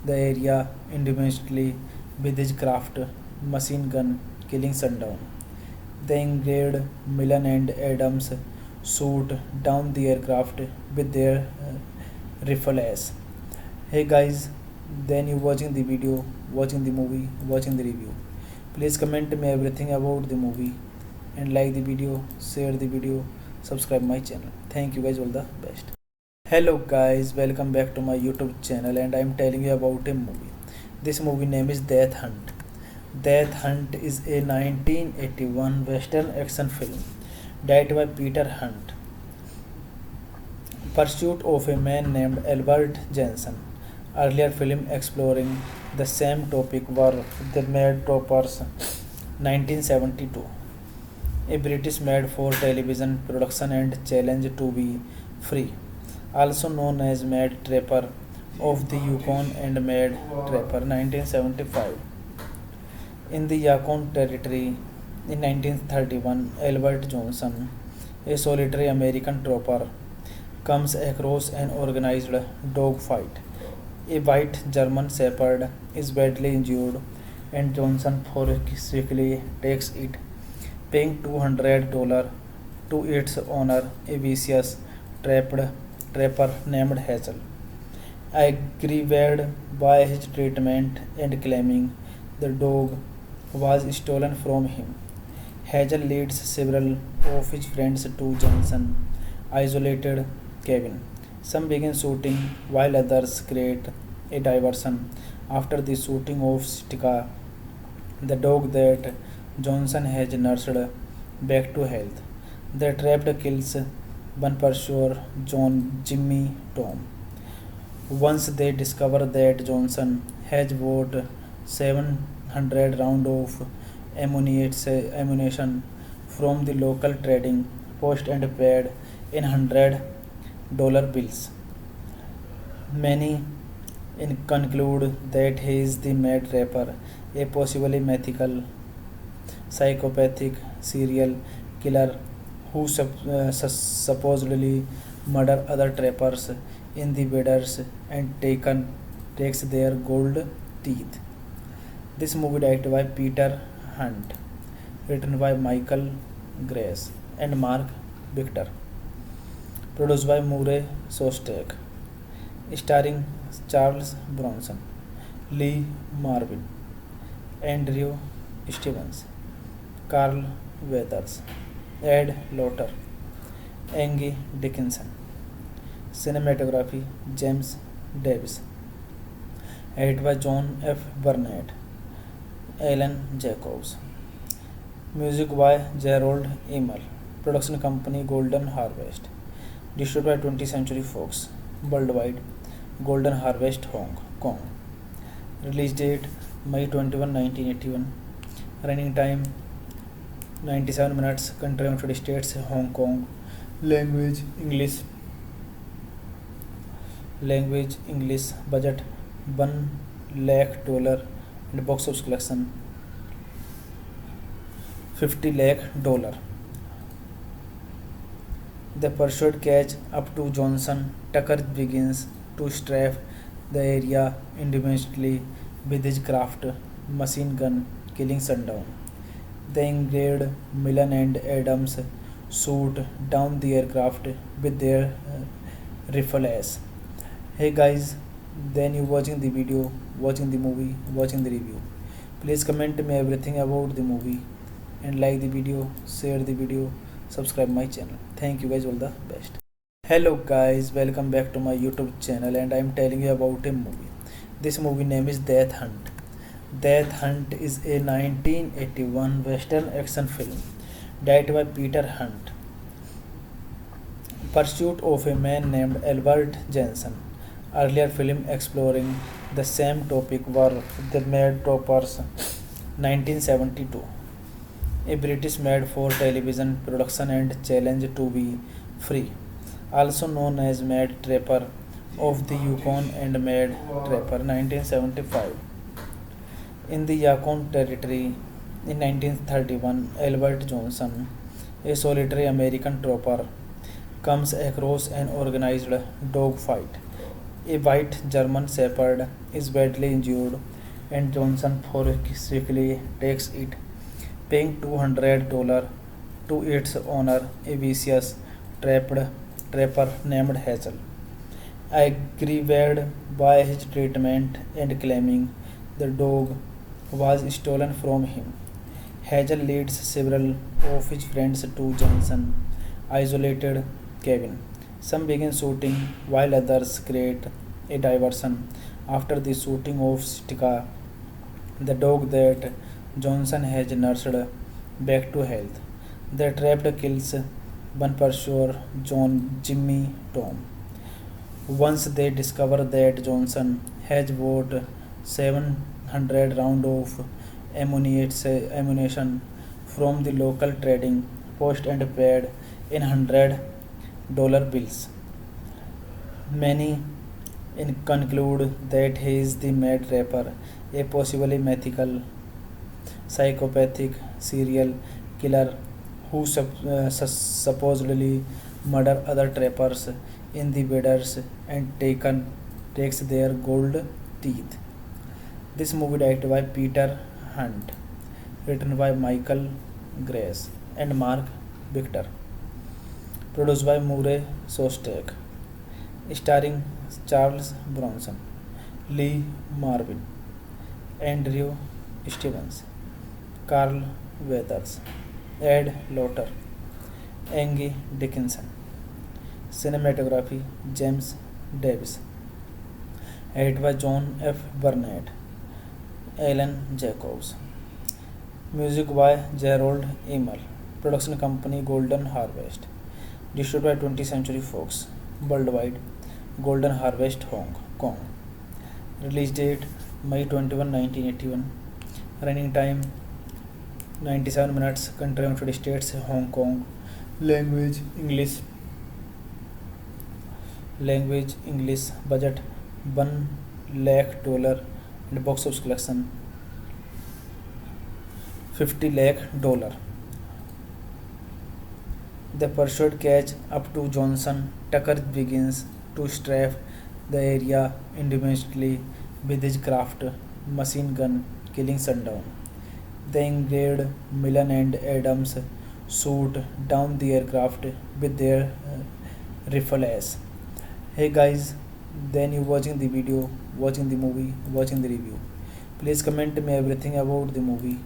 the area independently with his craft machine gun, killing Sundown. The engaged Millen and Adams shoot down the aircraft with their rifles. Hey guys, then you watching the video, watching the movie, watching the review. Please comment me everything about the movie and like the video, share the video, subscribe my channel. Thank you guys, all the best. Hello guys, welcome back to my YouTube channel and I am telling you about a movie. This movie name is Death Hunt. Death Hunt is a 1981 Western action film directed by Peter Hunt. Pursuit of a man named Albert Jensen. Earlier film exploring the same topic were The Mad Troopers 1972, a British made for television production, and Challenge to be Free, also known as Mad Trapper of the Yukon and Mad Trapper 1975. In the Yukon Territory in 1931, Albert Johnson, a solitary American trooper, comes across an organized dogfight. A white German Shepherd is badly injured, and Johnson forcibly takes it, paying $200 to its owner, a vicious trapper named Hazel. Aggravated by his treatment and claiming the dog was stolen from him, Hazel leads several of his friends to Johnson's isolated cabin. Some begin shooting while others create a diversion. After the shooting of Stika, the dog that Johnson has nursed back to health, the trapped kills one pursuer, Jimmy Tom. Once they discover that Johnson has bought 700 rounds of ammunition from the local trading post and paid in $100 bills. Many conclude that he is the mad rapper, a possibly mythical, psychopathic serial killer who supposedly murder other trappers in the waders and takes their gold teeth. This movie directed by Peter Hunt, written by Michael Grace and Mark Victor, produced by Murray Sostek, starring Charles Bronson, Lee Marvin, Andrew Stevens, Carl Weathers, Ed Lotter, Angie Dickinson. Cinematography James Davis. Edited by John F. Burnett, Alan Jacobs. Music by Gerald Emel. Production company Golden Harvest. Distributed by 20th Century Fox. Worldwide Golden Harvest Hong Kong. Release date May 21, 1981. Running time 97 minutes. Country United States, Hong Kong. Language Language English. Budget $1 lakh, and box office collection $50 lakh. The pursuit catch up to Johnson. Tucker begins to strafe the area independently with his craft machine gun, killing Sundown. They engaged Millen and Adams shoot down the aircraft with their rifles. Hey guys, then you watching the video, watching the movie, watching the review. Please comment me everything about the movie and like the video, share the video, subscribe my channel. Thank you guys, all the best. Hello guys, welcome back to my YouTube channel and I am telling you about a movie. This movie name is Death Hunt. Death Hunt is a 1981 Western action film directed by Peter Hunt. Pursuit of a man named Albert Jensen. Earlier film exploring the same topic were The Mad Troopers 1972, a British made for television production and challenge to be free, also known as Mad Trapper of the Yukon and Mad Trapper 1975. In the Yukon Territory in 1931, Albert Johnson, a solitary American trooper, comes across an organized dogfight. A white German Shepherd is badly injured, and Johnson forcefully takes it, paying $200 to its owner, a vicious trapper named Hazel. Aggravated by his treatment and claiming the dog was stolen from him, Hazel leads several of his friends to Johnson's isolated cabin. Some begin shooting while others create a diversion. After the shooting of Stika, the dog that Johnson has nursed back to health, the trapped kills one pursuer, Jimmy Tom. Once they discover that Johnson has bought 700 rounds of ammunition from the local trading post and paid in $100 bills. Many conclude that he is the Mad Trapper, a possibly mythical, psychopathic serial killer who supposedly murder other trappers in the waders and takes their gold teeth. This movie directed by Peter Hunt, written by Michael Grace and Mark Victor, produced by Murray Sostek, starring Charles Bronson, Lee Marvin, Andrew Stevens, Carl Weathers, Ed Lauter, Angie Dickinson. Cinematography James Davis. Edited by John F. Burnett, Alan Jacobs. Music by Gerald Emel. Production company Golden Harvest. Distributed by 20th Century Fox. Worldwide Golden Harvest Hong Kong. Release date May 21, 1981. Running time 97 minutes. Country United States, Hong Kong. Language English. Budget $1 lakh, and box office collection $50 lakh. The pursuit catch up to Johnson. Tucker begins to strafe the area independently with his craft machine gun, killing Sundown. They engaged Millen and Adams shoot down the aircraft with their rifles. Hey guys, then you watching the video, watching the movie, watching the review. Please comment me everything about the movie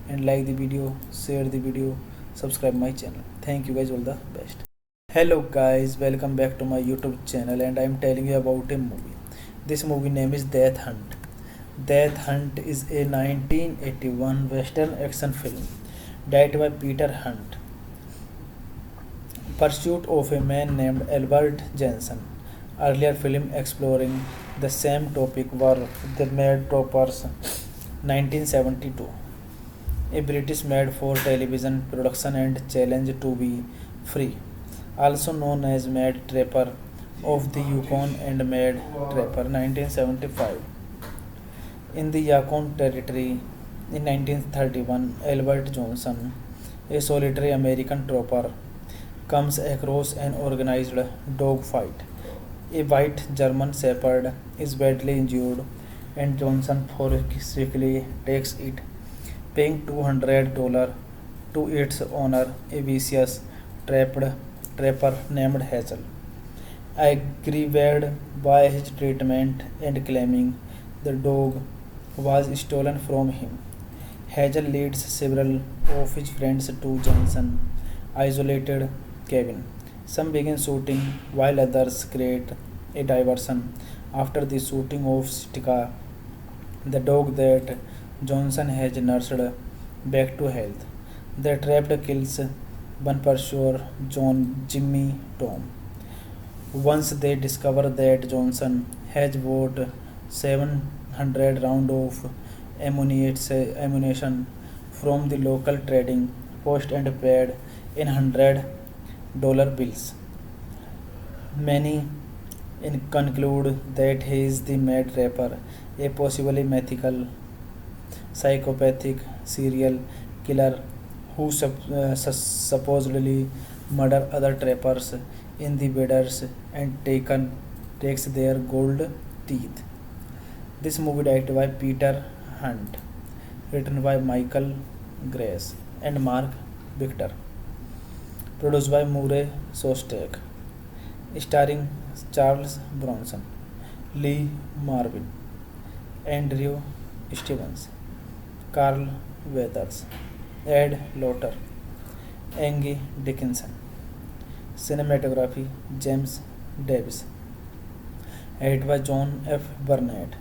and like the video, share the video, subscribe my channel. Thank you guys, all the best. Hello guys, welcome back to my YouTube channel and I am telling you about a movie. This movie name is Death Hunt. Death Hunt is a 1981 Western action film directed by Peter Hunt. Pursuit of a man named Albert Jensen. Earlier film exploring the same topic were The Mad Troopers 1972, a British made for television production and challenge to be free, also known as Mad Trapper of the Yukon and made Trapper 1975. In the Yukon Territory in 1931, Albert Johnson, a solitary American trapper, comes across an organized dogfight. A white German shepherd is badly injured and Johnson forcibly takes it, paying $200 to its owner, a vicious trapper named Hazel. Aggravated by his treatment and claiming the dog was stolen from him, Hazel leads several of his friends to Johnson's isolated cabin. Some begin shooting while others create a diversion. After the shooting of Stika, the dog that Johnson has nursed back to health, the trapped kills one pursuer, Jimmy Tom. Once they discover that Johnson has bought 700 rounds of ammunition from the local trading post and paid in $100 bills. Many conclude that he is the Mad Rapper, a possibly mythical, psychopathic serial killer who supposedly murder other trappers in the waders and takes their gold teeth. This movie directed by Peter Hunt, written by Michael Grace and Mark Victor, produced by Murray Sostek, starring Charles Bronson, Lee Marvin, Andrew Stevens, Carl Weathers, Ed Lotter, Angie Dickinson. Cinematography James Davis. Edited by John F. Burnett,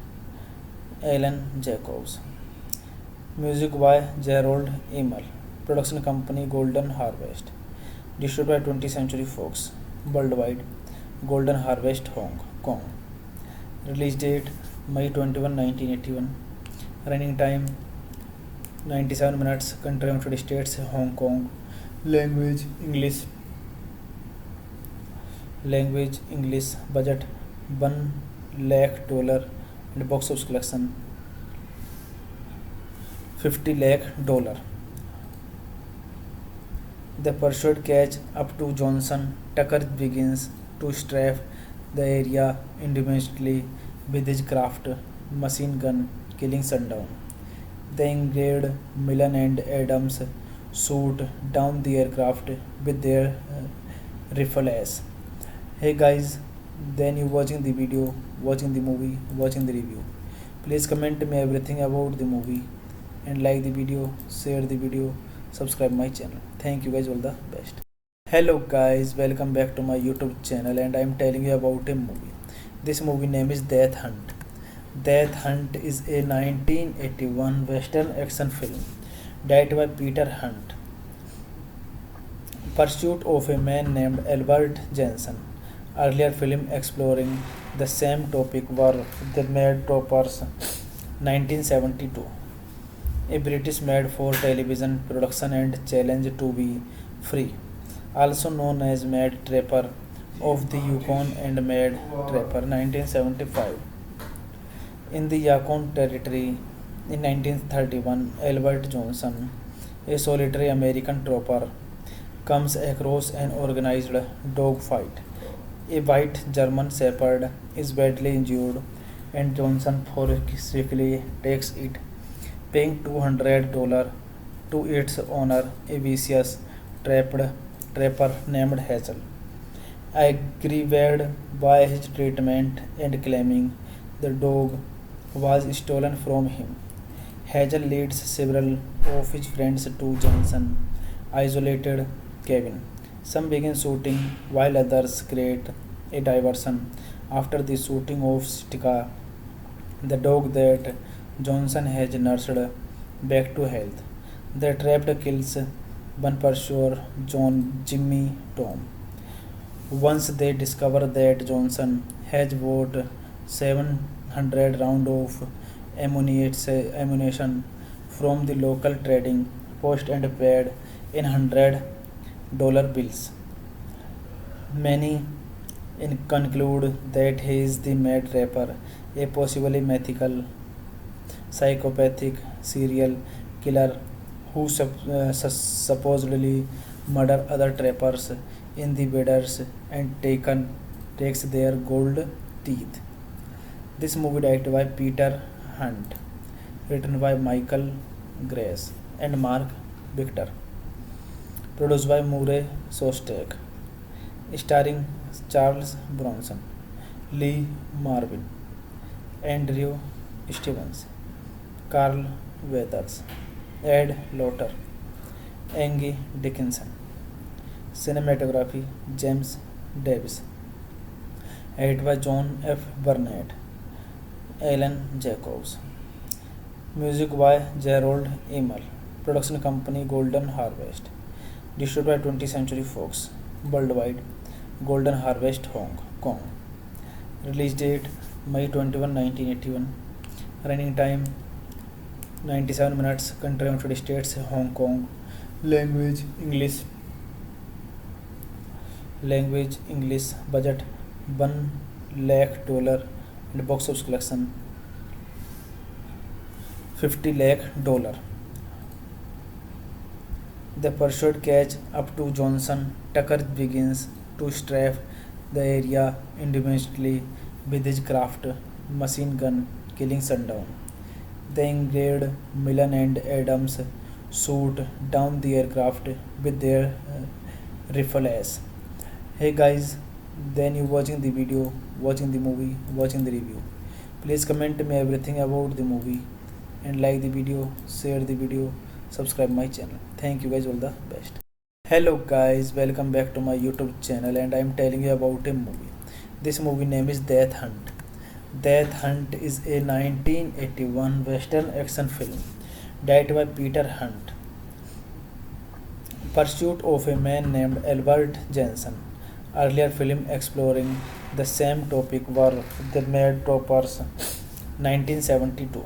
Alan Jacobs. Music by Gerald Emel. Production company Golden Harvest. Distributed by 20th Century Fox. Worldwide Golden Harvest Hong Kong. Release date May 21, 1981. Running time 97 minutes. Country United States, Hong Kong. Language English. Budget $1 lakh and box office collection $50 lakh. The pursuit catch up to Johnson. Tucker begins to strafe the area independently with his craft machine gun, killing Sundown. They engaged Millen and Adams shoot down the aircraft with their rifles. Hey guys, then you watching the video, watching the movie, watching the review. Please comment me everything about the movie and like the video, share the video, subscribe my channel. Thank you guys, all the best. Hello guys, welcome back to my YouTube channel and I am telling you about a movie. This movie name is Death Hunt. Death Hunt is a 1981 Western action film directed by Peter Hunt. Pursuit of a man named Albert Jensen. Earlier film exploring the same topic were The Mad Troopers 1972, a British made for television production and Challenge to be Free, also known as Mad Trapper of the Yukon and Mad Trapper 1975. In the Yukon Territory in 1931, Albert Johnson, a solitary American trapper, comes across an organized dogfight. A white German shepherd is badly injured and Johnson forcibly takes it, paying $200 to its owner, a vicious trapper named Hazel. Aggravated by his treatment and claiming the dog was stolen from him, Hazel leads several of his friends to Johnson's isolated cabin. Some begin shooting while others create a diversion. After the shooting of Stika, the dog that Johnson has nursed back to health, the trapped kills one pursuer, Jimmy Tom. Once they discover that Johnson has bought 700 rounds of ammunition from the local trading post and paid in $100 bills. Many in conclude that he is the mad rapper, a possibly mythical, psychopathic serial killer who supposedly murder other trappers in the waders and takes their gold teeth. This movie directed by Peter Hunt, written by Michael Grace and Mark Victor, produced by Murray Sostek, starring Charles Bronson, Lee Marvin, Andrew Stevens, Carl Weathers, Ed Lauter, Angie Dickinson. Cinematography James Davis. Edited by John F. Burnett, Alan Jacobs. Music by Gerald Emel. Production company Golden Harvest. Distributed by 20th Century Fox. Worldwide Golden Harvest Hong Kong. Release date May 21, 1981. Running time 97 minutes. Country United States, Hong Kong. Language English. Budget $1 lakh and box office collection $50 lakh. The pursuit catch up to Johnson. Tucker begins to strafe the area independently with his craft machine gun, killing Sundown. They engaged Millen and Adams shoot down the aircraft with their rifles. Hey guys, then you watching the video, watching the movie, watching the review. Please comment me everything about the movie and like the video, share the video, subscribe my channel. Thank you guys, all the best. Hello guys, welcome back to my YouTube channel and I am telling you about a movie. This movie name is Death Hunt. Death Hunt is a 1981 Western action film directed by Peter Hunt. Pursuit of a man named Albert Jensen. Earlier film exploring the same topic were The Mad Troopers 1972,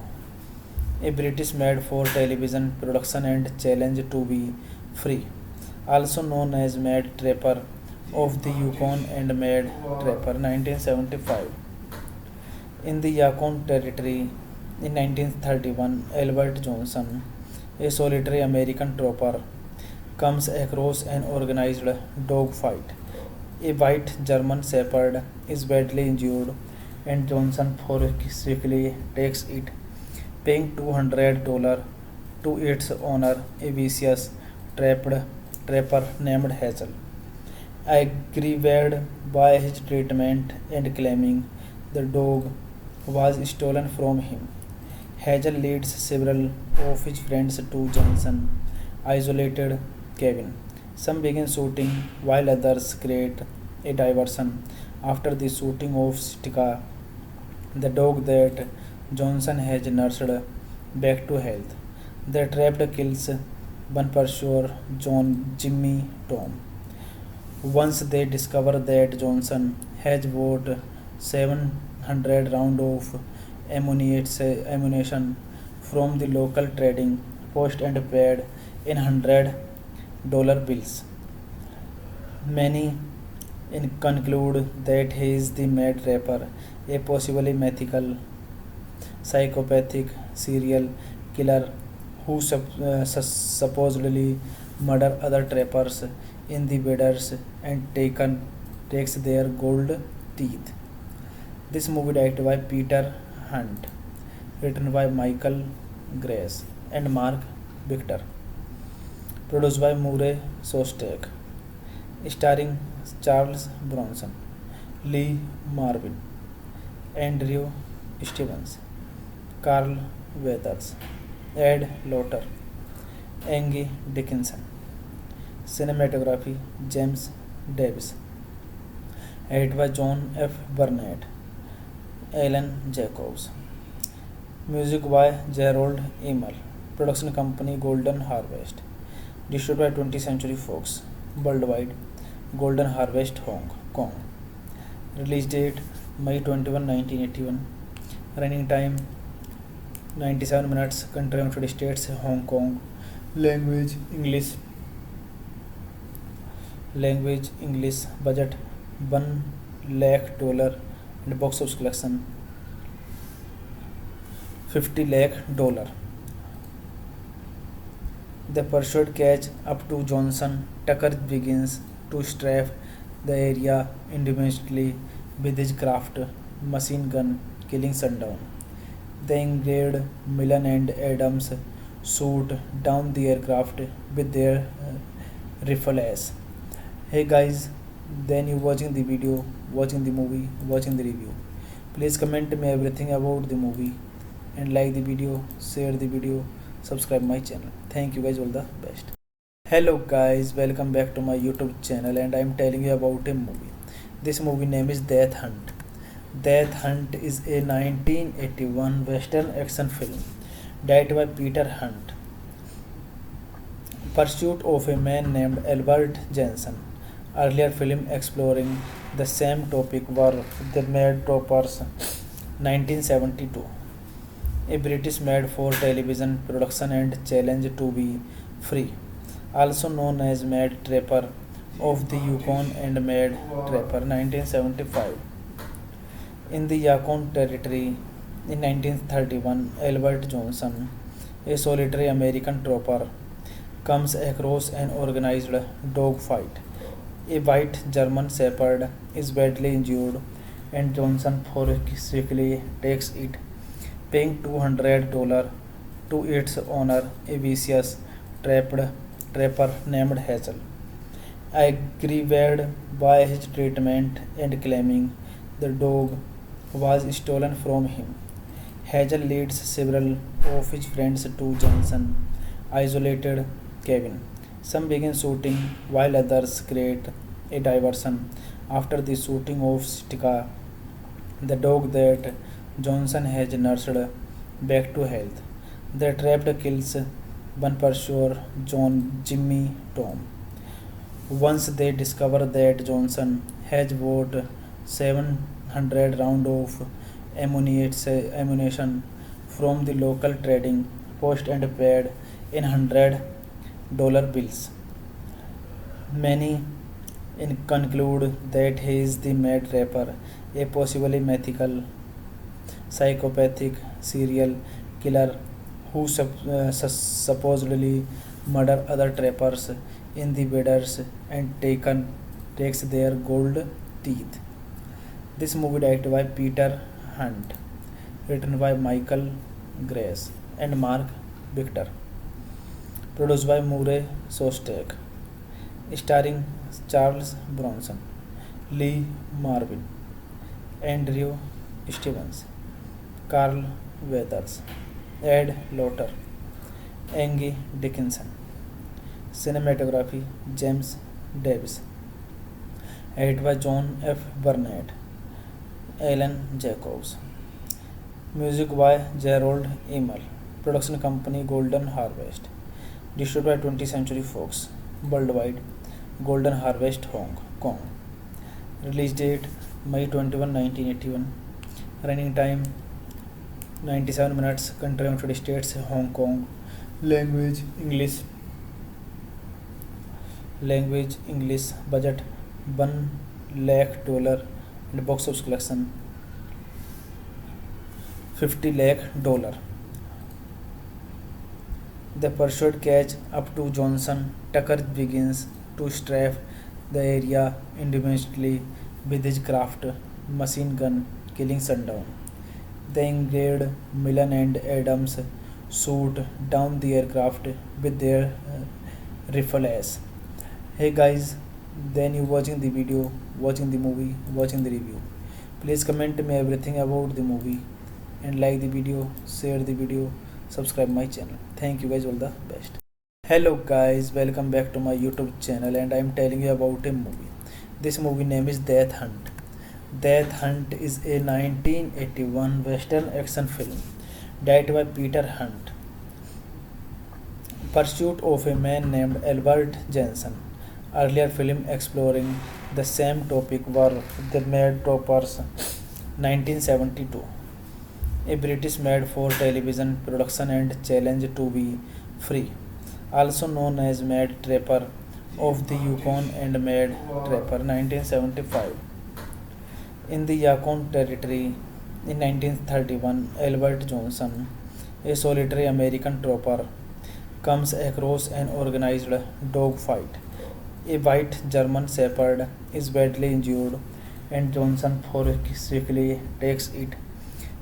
a British made for television production, and Challenge to be Free, also known as Mad Trapper of the Yukon and Mad Trapper 1975. In the Yukon Territory in 1931, Albert Johnson, a solitary American trooper, comes across an organized dogfight. A white German Shepherd is badly injured, and Johnson forcefully takes it, paying $200 to its owner, a vicious trapper named Hazel. Aggrieved by his treatment and claiming the dog was stolen from him, Hazel leads several of his friends to Johnson's isolated cabin. Some begin shooting while others create a diversion. After the shooting of Stika, the dog that Johnson has nursed back to health, the trapped kills one pursuer, Jimmy Tom. Once they discover that Johnson has bought 700 rounds of ammunition from the local trading post and paid in $100 bills. Many conclude that he is the mad rapper, a possibly mythical, psychopathic serial killer who supposedly murder other trappers in the waders and takes their gold teeth. This movie directed by Peter Hunt, written by Michael Grace and Mark Victor, produced by Murray Sostek, starring Charles Bronson, Lee Marvin, Andrew Stevens, Carl Weathers, Ed Lauter, Angie Dickinson. Cinematography James Davis. Edited by John F. Burnett, Alan Jacobs. Music by Gerald Emel. Production company Golden Harvest. Distributed by 20th Century Fox. Worldwide Golden Harvest Hong Kong. Release date May 21, 1981. Running time 97 minutes. Country United States, Hong Kong. Language English. Budget $1 lakh dollar and box office collection 50 lakh dollar. The pursuit catch up to Johnson. Tucker begins to strafe the area independently with his craft machine gun, killing Sundown. They engaged Millen and Adams shoot down the aircraft with their rifles. Hey guys, then you watching the video, watching the movie, watching the review. Please comment me everything about the movie and like the video, share the video, subscribe my channel. Thank you guys, all the best. Hello guys, welcome back to my YouTube channel and I am telling you about a movie. This movie name is Death Hunt. Death Hunt is a 1981 western action film directed by Peter Hunt. Pursuit of a man named Albert Jensen. Earlier film exploring the same topic were The Mad Troopers 1972, a British made for television production and challenge to be free, also known as Mad Trapper of the Yukon and Mad Trapper 1975. In the Yukon Territory in 1931, Albert Johnson, a solitary American trooper, comes across an organized dogfight. A white German Shepherd is badly injured, and Johnson forcibly takes it, paying $200 to its owner, a vicious trapper named Hazel. Aggravated by his treatment and claiming the dog was stolen from him, Hazel leads several of his friends to Johnson's isolated cabin. Some begin shooting while others create a diversion. After the shooting of Stika, the dog that Johnson has nursed back to health, the trapped kills one pursuer, Jimmy Tom. Once they discover that Johnson has bought 700 rounds of ammunition from the local trading post and paid in $100 bills. Many conclude that he is the Mad Trapper, a possibly mythical, psychopathic serial killer who supposedly murder other trappers in the waders and takes their gold teeth. This movie directed by Peter Hunt, written by Michael Grace and Mark Victor, produced by Murray Sostek, starring Charles Bronson, Lee Marvin, Andrew Stevens, Carl Weathers, Ed Lauter, Angie Dickinson. Cinematography James Davis. Edited by John F. Burnett, Alan Jacobs. Music by Gerald Emel. Production company Golden Harvest. Distributed by 20th Century Fox. Worldwide Golden Harvest Hong Kong. Release date May 21, 1981. Running time 97 minutes. Country United States, Hong Kong. Language English. Budget $1 lakh and box office collection 50 lakh dollar. The pursuit catch up to Johnson. Tucker begins to strafe the area independently with his craft machine gun, killing Sundown. They engaged Millen and Adams shoot down the aircraft with their rifles. Hey guys, then you watching the video, watching the movie, watching the review. Please comment me everything about the movie and like the video, share the video, subscribe my channel. Thank you guys, all the best. Hello guys, welcome back to my YouTube channel and I am telling you about a movie. This movie name is Death Hunt. Death Hunt is a 1981 western action film directed by Peter Hunt. Pursuit of a man named Albert Jensen. Earlier film exploring the same topic were The Mad Troopers 1972, a British made for television production and challenge to be free, also known as Mad Trapper of the Yukon and Mad Trapper 1975. In the Yukon Territory in 1931, Albert Johnson, a solitary American trooper, comes across an organized dogfight. A white German shepherd is badly injured, and Johnson forcefully takes it,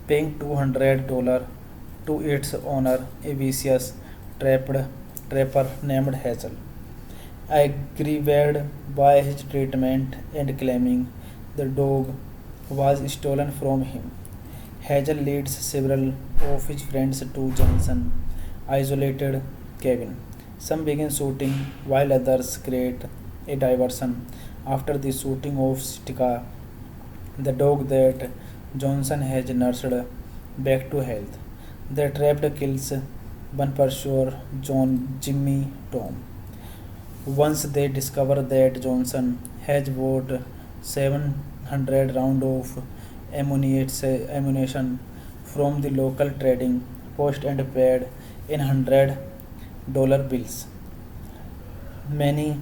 paying $200 to its owner, a vicious trapped trapper named Hazel. Aggrieved by his treatment and claiming the dog was stolen from him, Hazel leads several of his friends to Johnson's isolated cabin. Some begin shooting while others create a diversion. After the shooting of Stika, the dog that Johnson has nursed back to health, the trapped kills one pursuer, Jimmy Tom. Once they discover that Johnson has bought 700 rounds of ammunition from the local trading post and paid in $100 bills. Many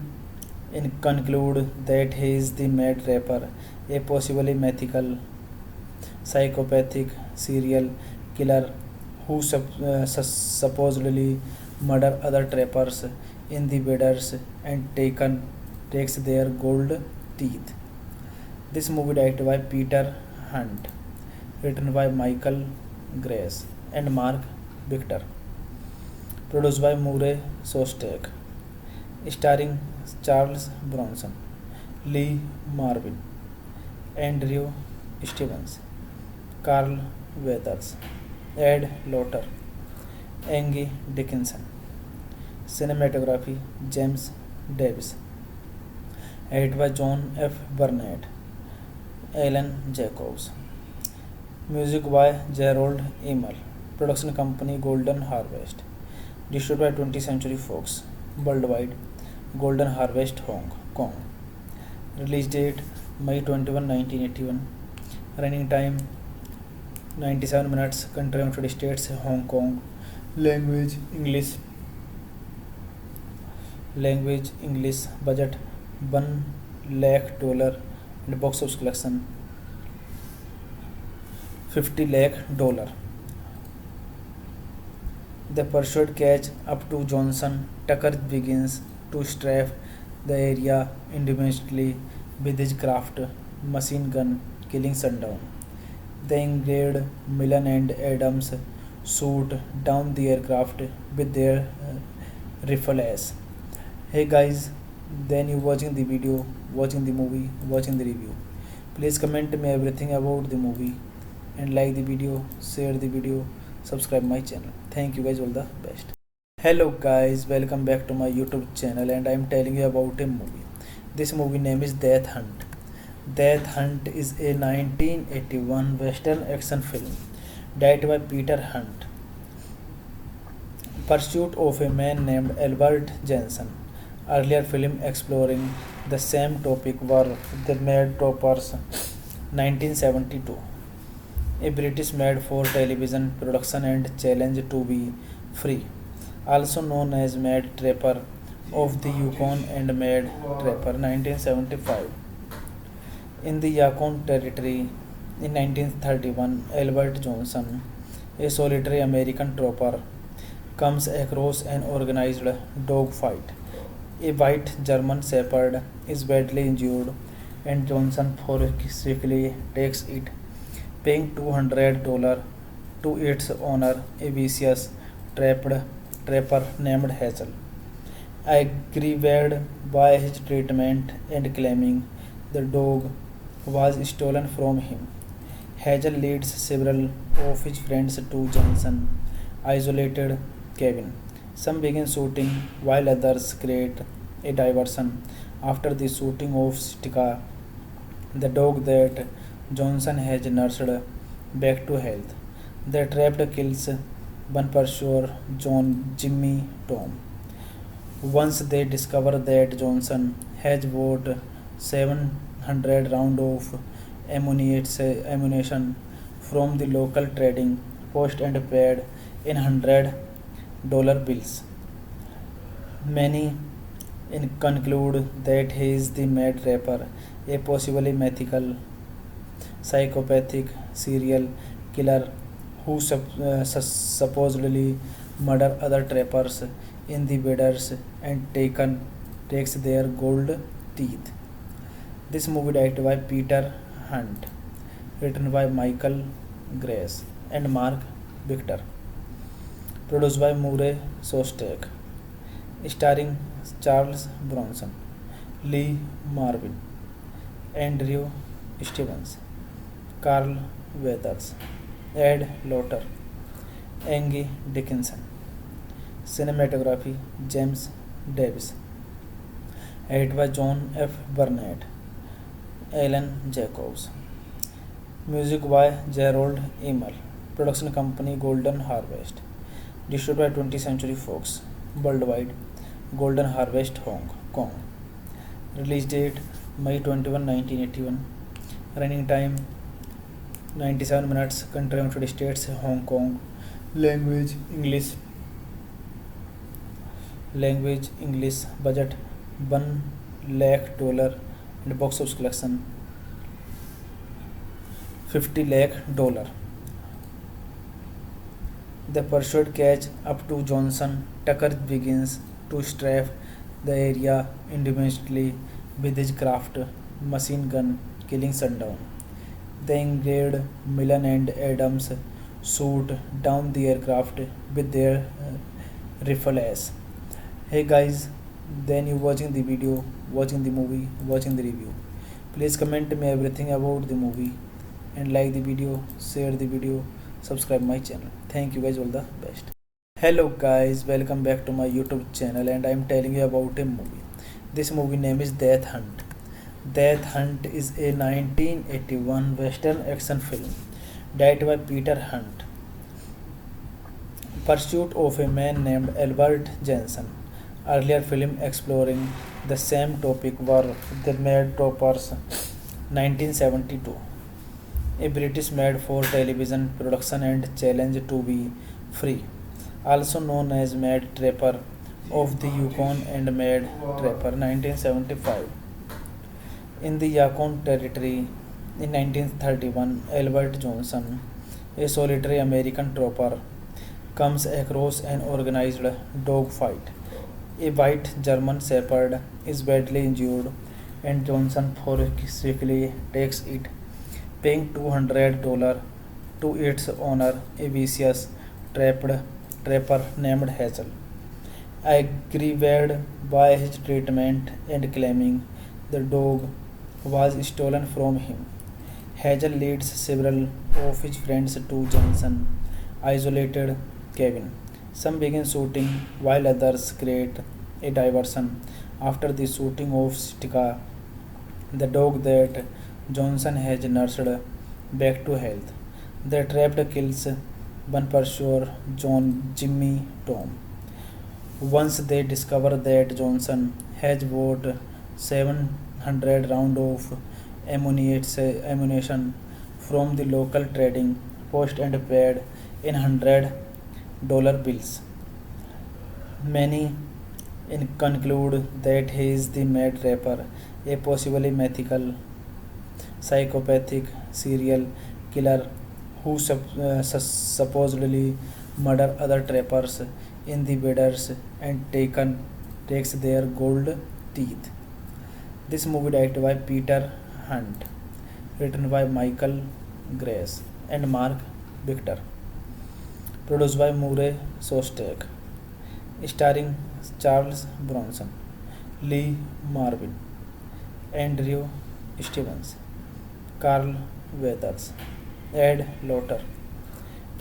conclude that he is the Mad Rapper, a possibly mythical psychopathic serial killer who supposedly murder other trappers in the waders and takes their gold teeth. This movie directed by Peter Hunt, written by Michael Grace and Mark Victor, produced by Murray Sostek, starring Charles Bronson, Lee Marvin, Andrew Stevens, Carl Weathers, Ed Lotter, Angie Dickinson. Cinematography James Davis. Edited by John F. Burnett, Alan Jacobs. Music by Gerald Emel. Production company Golden Harvest. Distributed by 20th Century Fox. Worldwide Golden Harvest Hong Kong. Release date May 21, 1981. Running time 97 minutes. Country United States, Hong Kong. Language English. Budget $1 lakh and box office collection $50 lakh. The pursuit catch up to Johnson. Tucker begins to strafe the area independently with his craft machine gun, killing Sundown. The engaged Millen and Adams shoot down the aircraft with their rifles. Hey guys, then you watching the video, watching the movie, watching the review. Please comment me everything about the movie and like the video, share the video, subscribe my channel. Thank you guys, all the best. Hello guys, welcome back to my YouTube channel and I am telling you about a movie. This movie name is Death Hunt. Death Hunt is a 1981 Western action film directed by Peter Hunt. Pursuit of a man named Albert Jensen. Earlier film exploring the same topic were The Mad Troopers 1972, a British made for television production and Challenge to be Free, also known as Mad Trapper of the Yukon and Mad Trapper 1975. In the Yukon Territory in 1931, Albert Johnson, a solitary American trooper, comes across an organized dogfight. A white German shepherd is badly injured, and Johnson forcefully takes it, paying $200 to its owner, a vicious trapper named Hazel. Aggrieved by his treatment and claiming the dog was stolen from him, Hazel leads several of his friends to Johnson's isolated cabin. Some begin shooting while others create a diversion. After the shooting of Stika, the dog that Johnson has nursed back to health, the trapped kills one pursuer, Jimmy Tom. Once they discover that Johnson has bought 700 rounds of ammunition from the local trading post and paid in $100 bills. Many conclude that he is the Mad Rapper, a possibly mythical psychopathic serial killer who supposedly murder other trappers in the waders and takes their gold teeth. This movie directed by Peter Hunt, written by Michael Grace and Mark Victor, produced by Murray Sostek, starring Charles Bronson, Lee Marvin, Andrew Stevens, Carl Weathers, Ed Lotter, Angie Dickinson. Cinematography James Davis. Edited by John F. Burnett, Alan Jacobs. Music by Gerald Emel. Production company Golden Harvest. Distributed by 20th Century Fox. Worldwide Golden Harvest Hong Kong. Release date May 21, 1981. Running time 97 minutes. Country United States, Hong Kong. Language English. Budget $1 lakh and box office collection $50 lakh. The pursuit catch up to Johnson. Tucker begins to strafe the area independently with his craft machine gun, killing Sundown. They engaged Millen and Adams shoot down the aircraft with their rifles. Hey guys, then you watching the video, watching the movie, watching the review. Please comment me everything about the movie and like the video, share the video, subscribe my channel. Thank you guys, all the best. Hello guys, welcome back to my YouTube channel and I am telling you about a movie. This movie name is Death Hunt. Death Hunt is a 1981 Western action film directed by Peter Hunt. Pursuit of a man named Albert Jensen. Earlier film exploring the same topic were The Mad Troopers 1972, a British made for television production and Challenge to be Free, also known as Mad Trapper of the Yukon and Mad Trapper 1975. In the Yukon Territory in 1931, Albert Johnson, a solitary American trooper, comes across an organized dogfight. A white German Shepherd is badly injured and Johnson forcibly takes it, paying $200 to its owner, a vicious trapper named Hazel. Aggravated by his treatment and claiming the dog was stolen from him, Hazel leads several of his friends to Johnson's isolated cabin. Some begin shooting while others create a diversion. After the shooting of Stika, the dog that Johnson has nursed back to health, the trapped kills one pursuer, Jimmy Tom. Once they discover that Johnson has bought 700 rounds of ammunition from the local trading post and paid in $100 bills. Many conclude that he is the Mad Trapper, a possibly mythical psychopathic serial killer who supposedly murder other trappers in the waders and takes their gold teeth. This movie directed by Peter Hunt, written by Michael Grace and Mark Victor, produced by Murray Sostek, starring Charles Bronson, Lee Marvin, Andrew Stevens, Carl Weathers, Ed Lotter,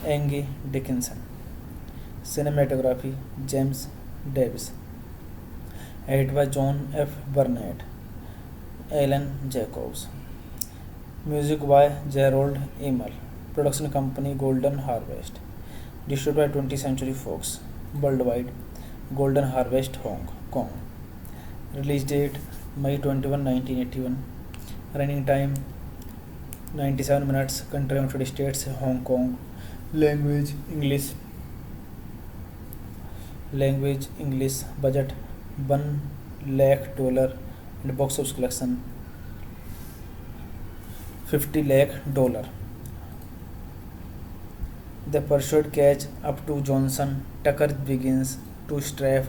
Angie Dickinson. Cinematography James Davis. Edited by John F. Burnett, Alan Jacobs. Music by Gerald Emel. Production company Golden Harvest. Distributed by 20th Century Fox. Worldwide Golden Harvest Hong Kong. Release date May 21, 1981. Running time 97 minutes. Country United States, Hong Kong. Language English. Budget $1 lakh and box office collection 50 lakh. The pursuit catch up to Johnson. Tucker begins to strafe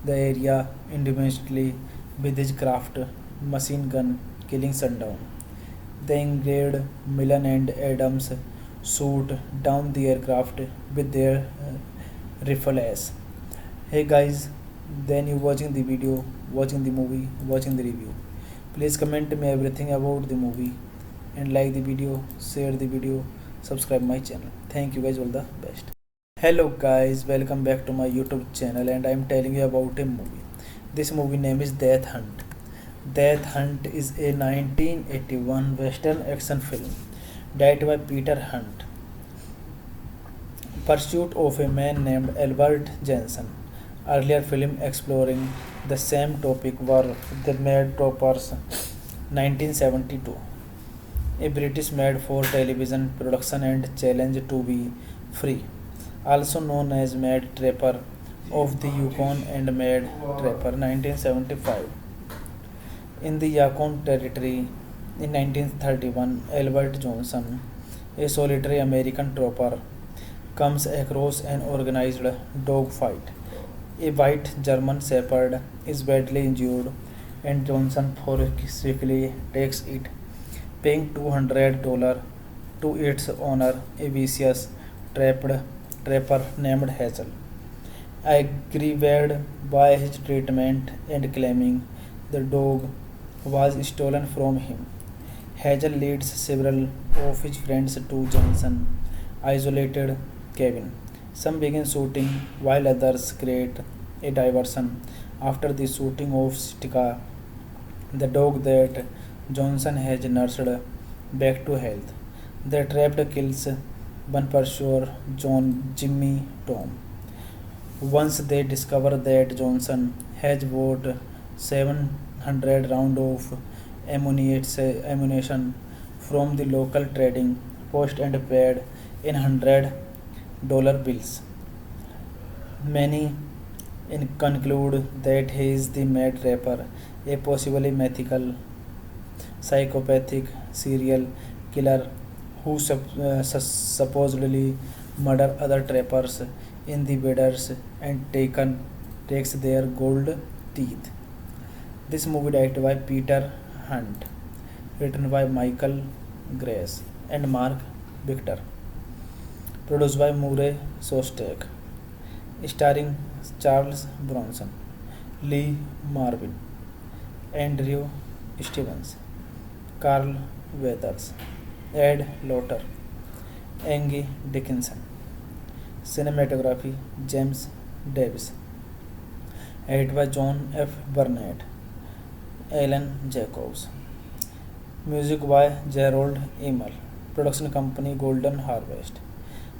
the area independently with his craft machine gun, killing Sundown. They engaged Millen and Adams shoot down the aircraft with their rifles. Hey guys, then you watching the video, watching the movie, watching the review. Please comment me everything about the movie and like the video, share the video, subscribe my channel. Thank you guys, all the best. Hello guys, welcome back to my YouTube channel and I am telling you about a movie. This movie name is Death Hunt. Death Hunt is a 1981 western action film directed by Peter Hunt. Pursuit of a man named Albert Jensen. Earlier film exploring the same topic were The Mad Troopers 1972, a British made for television production and challenge to be free, also known as Mad Trapper of the Yukon and Mad Trapper 1975. In the Yukon Territory in 1931, Albert Johnson, a solitary American trooper, comes across an organized dogfight. A white German Shepherd is badly injured, and Johnson forcefully takes it, paying $200 to its owner, a vicious trapper named Hazel. Aggravated by his treatment and claiming the dog was stolen from him, Hazel leads several of his friends to Johnson's isolated cabin. Some begin shooting while others create a diversion. After the shooting of Stika, the dog that Johnson has nursed back to health, the trapped kills one pursuer, Jimmy Tom. Once they discover that Johnson has bought 700 rounds of ammunition from the local trading post and paid in $100 bills. Many conclude that he is the Mad Trapper, a possibly mythical, psychopathic serial killer who supposedly murder other trappers in the waders and takes their gold teeth. This movie directed by Peter Hunt, written by Michael Grace and Mark Victor, produced by Murray Sostek, starring Charles Bronson, Lee Marvin, Andrew Stevens, Carl Weathers, Ed Lauter, Angie Dickinson. Cinematography James Davis. Edited by John F. Burnett, Alan Jacobs. Music by Gerald Emel. Production company Golden Harvest.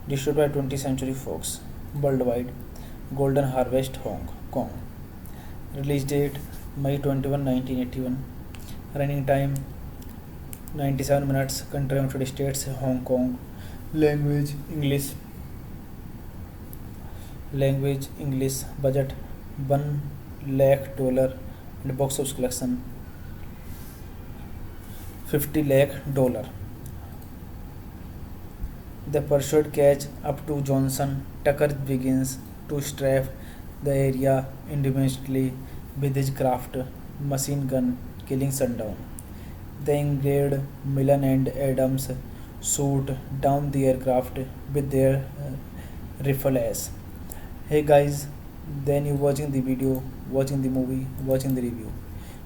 Distributed by 20th Century Fox. Worldwide Golden Harvest Hong Kong. Release date May 21, 1981. Running time 97 minutes. Country United States, Hong Kong. Language English. Budget $1 lakh and box office collection $50 lakh. The pursuit catch up to Johnson. Tucker begins to strafe the area independently with his craft machine gun, killing Sundown. They engaged Millen and Adams shoot down the aircraft with their rifles. Hey guys, then you watching the video, watching the movie, watching the review.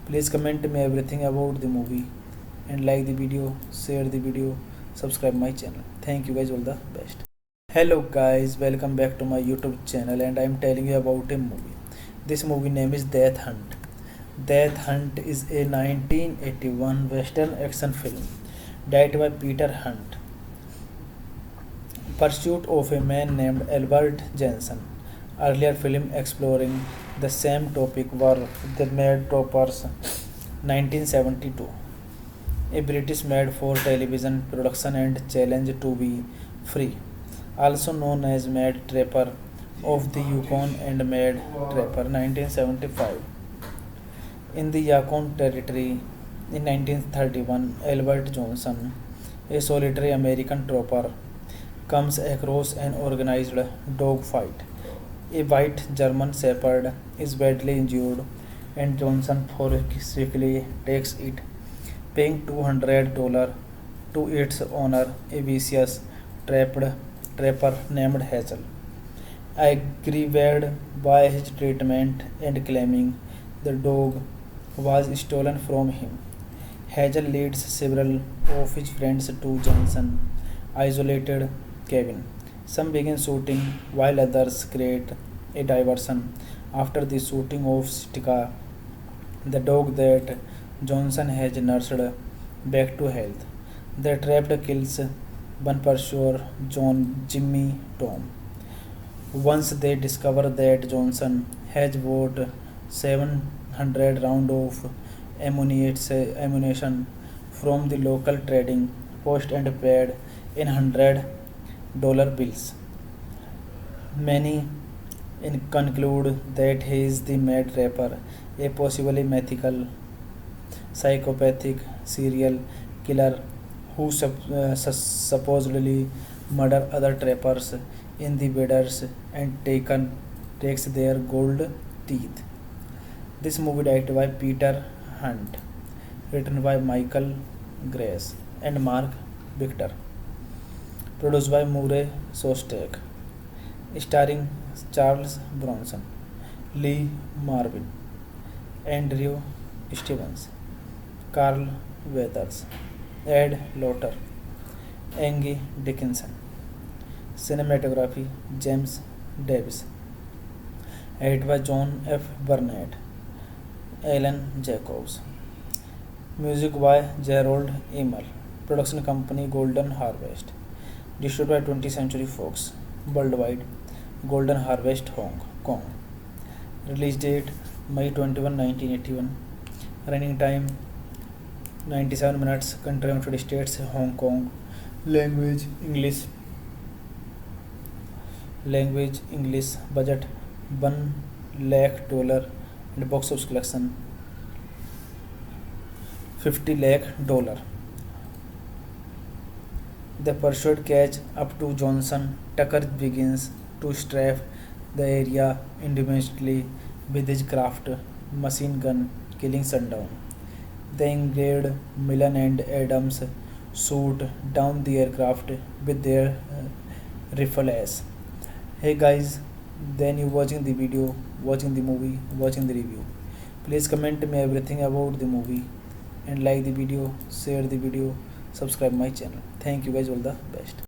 Please comment me everything about the movie and like the video, share the video, subscribe my channel. Thank you guys, all the best. Hello guys, welcome back to my YouTube channel and I am telling you about a movie. This movie name is Death Hunt. Death Hunt is a 1981 western action film directed by Peter Hunt. Pursuit of a man named Albert Jensen. Earlier film exploring the same topic were The Mad Troopers 1972, a British made for television production and challenge to be free, also known as Mad Trapper of the Yukon and Mad Trapper 1975. In the Yukon Territory in 1931, Albert Johnson, A solitary American trooper comes across an organized dog fight. A white German Shepherd is badly injured, and Johnson forcefully takes it, paying $200 to its owner, a vicious trapped trapper named Hazel. Aggrieved by his treatment and claiming the dog was stolen from him, Hazel leads several of his friends to Johnson isolated cabin. Some begin shooting while others create a diversion. After the shooting of Stika, the dog that Johnson has nursed back to health, the trapped kills one pursuer, Jimmy Tom. Once they discover that Johnson has bought 700 rounds of ammunition from the local trading post and paid in $100 bills. Many conclude that he is the Mad Rapper, a possibly mythical, psychopathic serial killer who supposedly murder other trappers in the bidders and takes their gold teeth. This movie directed by Peter Hunt, written by Michael Grace and Mark Victor, produced by Murray Sostek, starring Charles Bronson, Lee Marvin, Andrew Stevens, Carl Weathers, Ed Lotter, Angie Dickinson. Cinematography James Davis. Edited by John F. Burnett, Alan Jacobs. Music by Gerald Emmer. Production company Golden Harvest. Distributed by 20th Century Fox. Worldwide Golden Harvest Hong Kong. Release date May 21, 1981. Running time 97 minutes. Country United States, Hong Kong. Language English. Budget $1 lakh and box office collection $50 lakh. The pursuit catch up to Johnson. Tucker begins to strafe the area independently with his craft machine gun, killing Sundown. The engaged Millen and Adams shoot down the aircraft with their rifles. Hey guys, then you watching the video, watching the movie, watching the review. Please comment me everything about the movie and like the video, share the video, subscribe my channel. Thank you guys, all the best.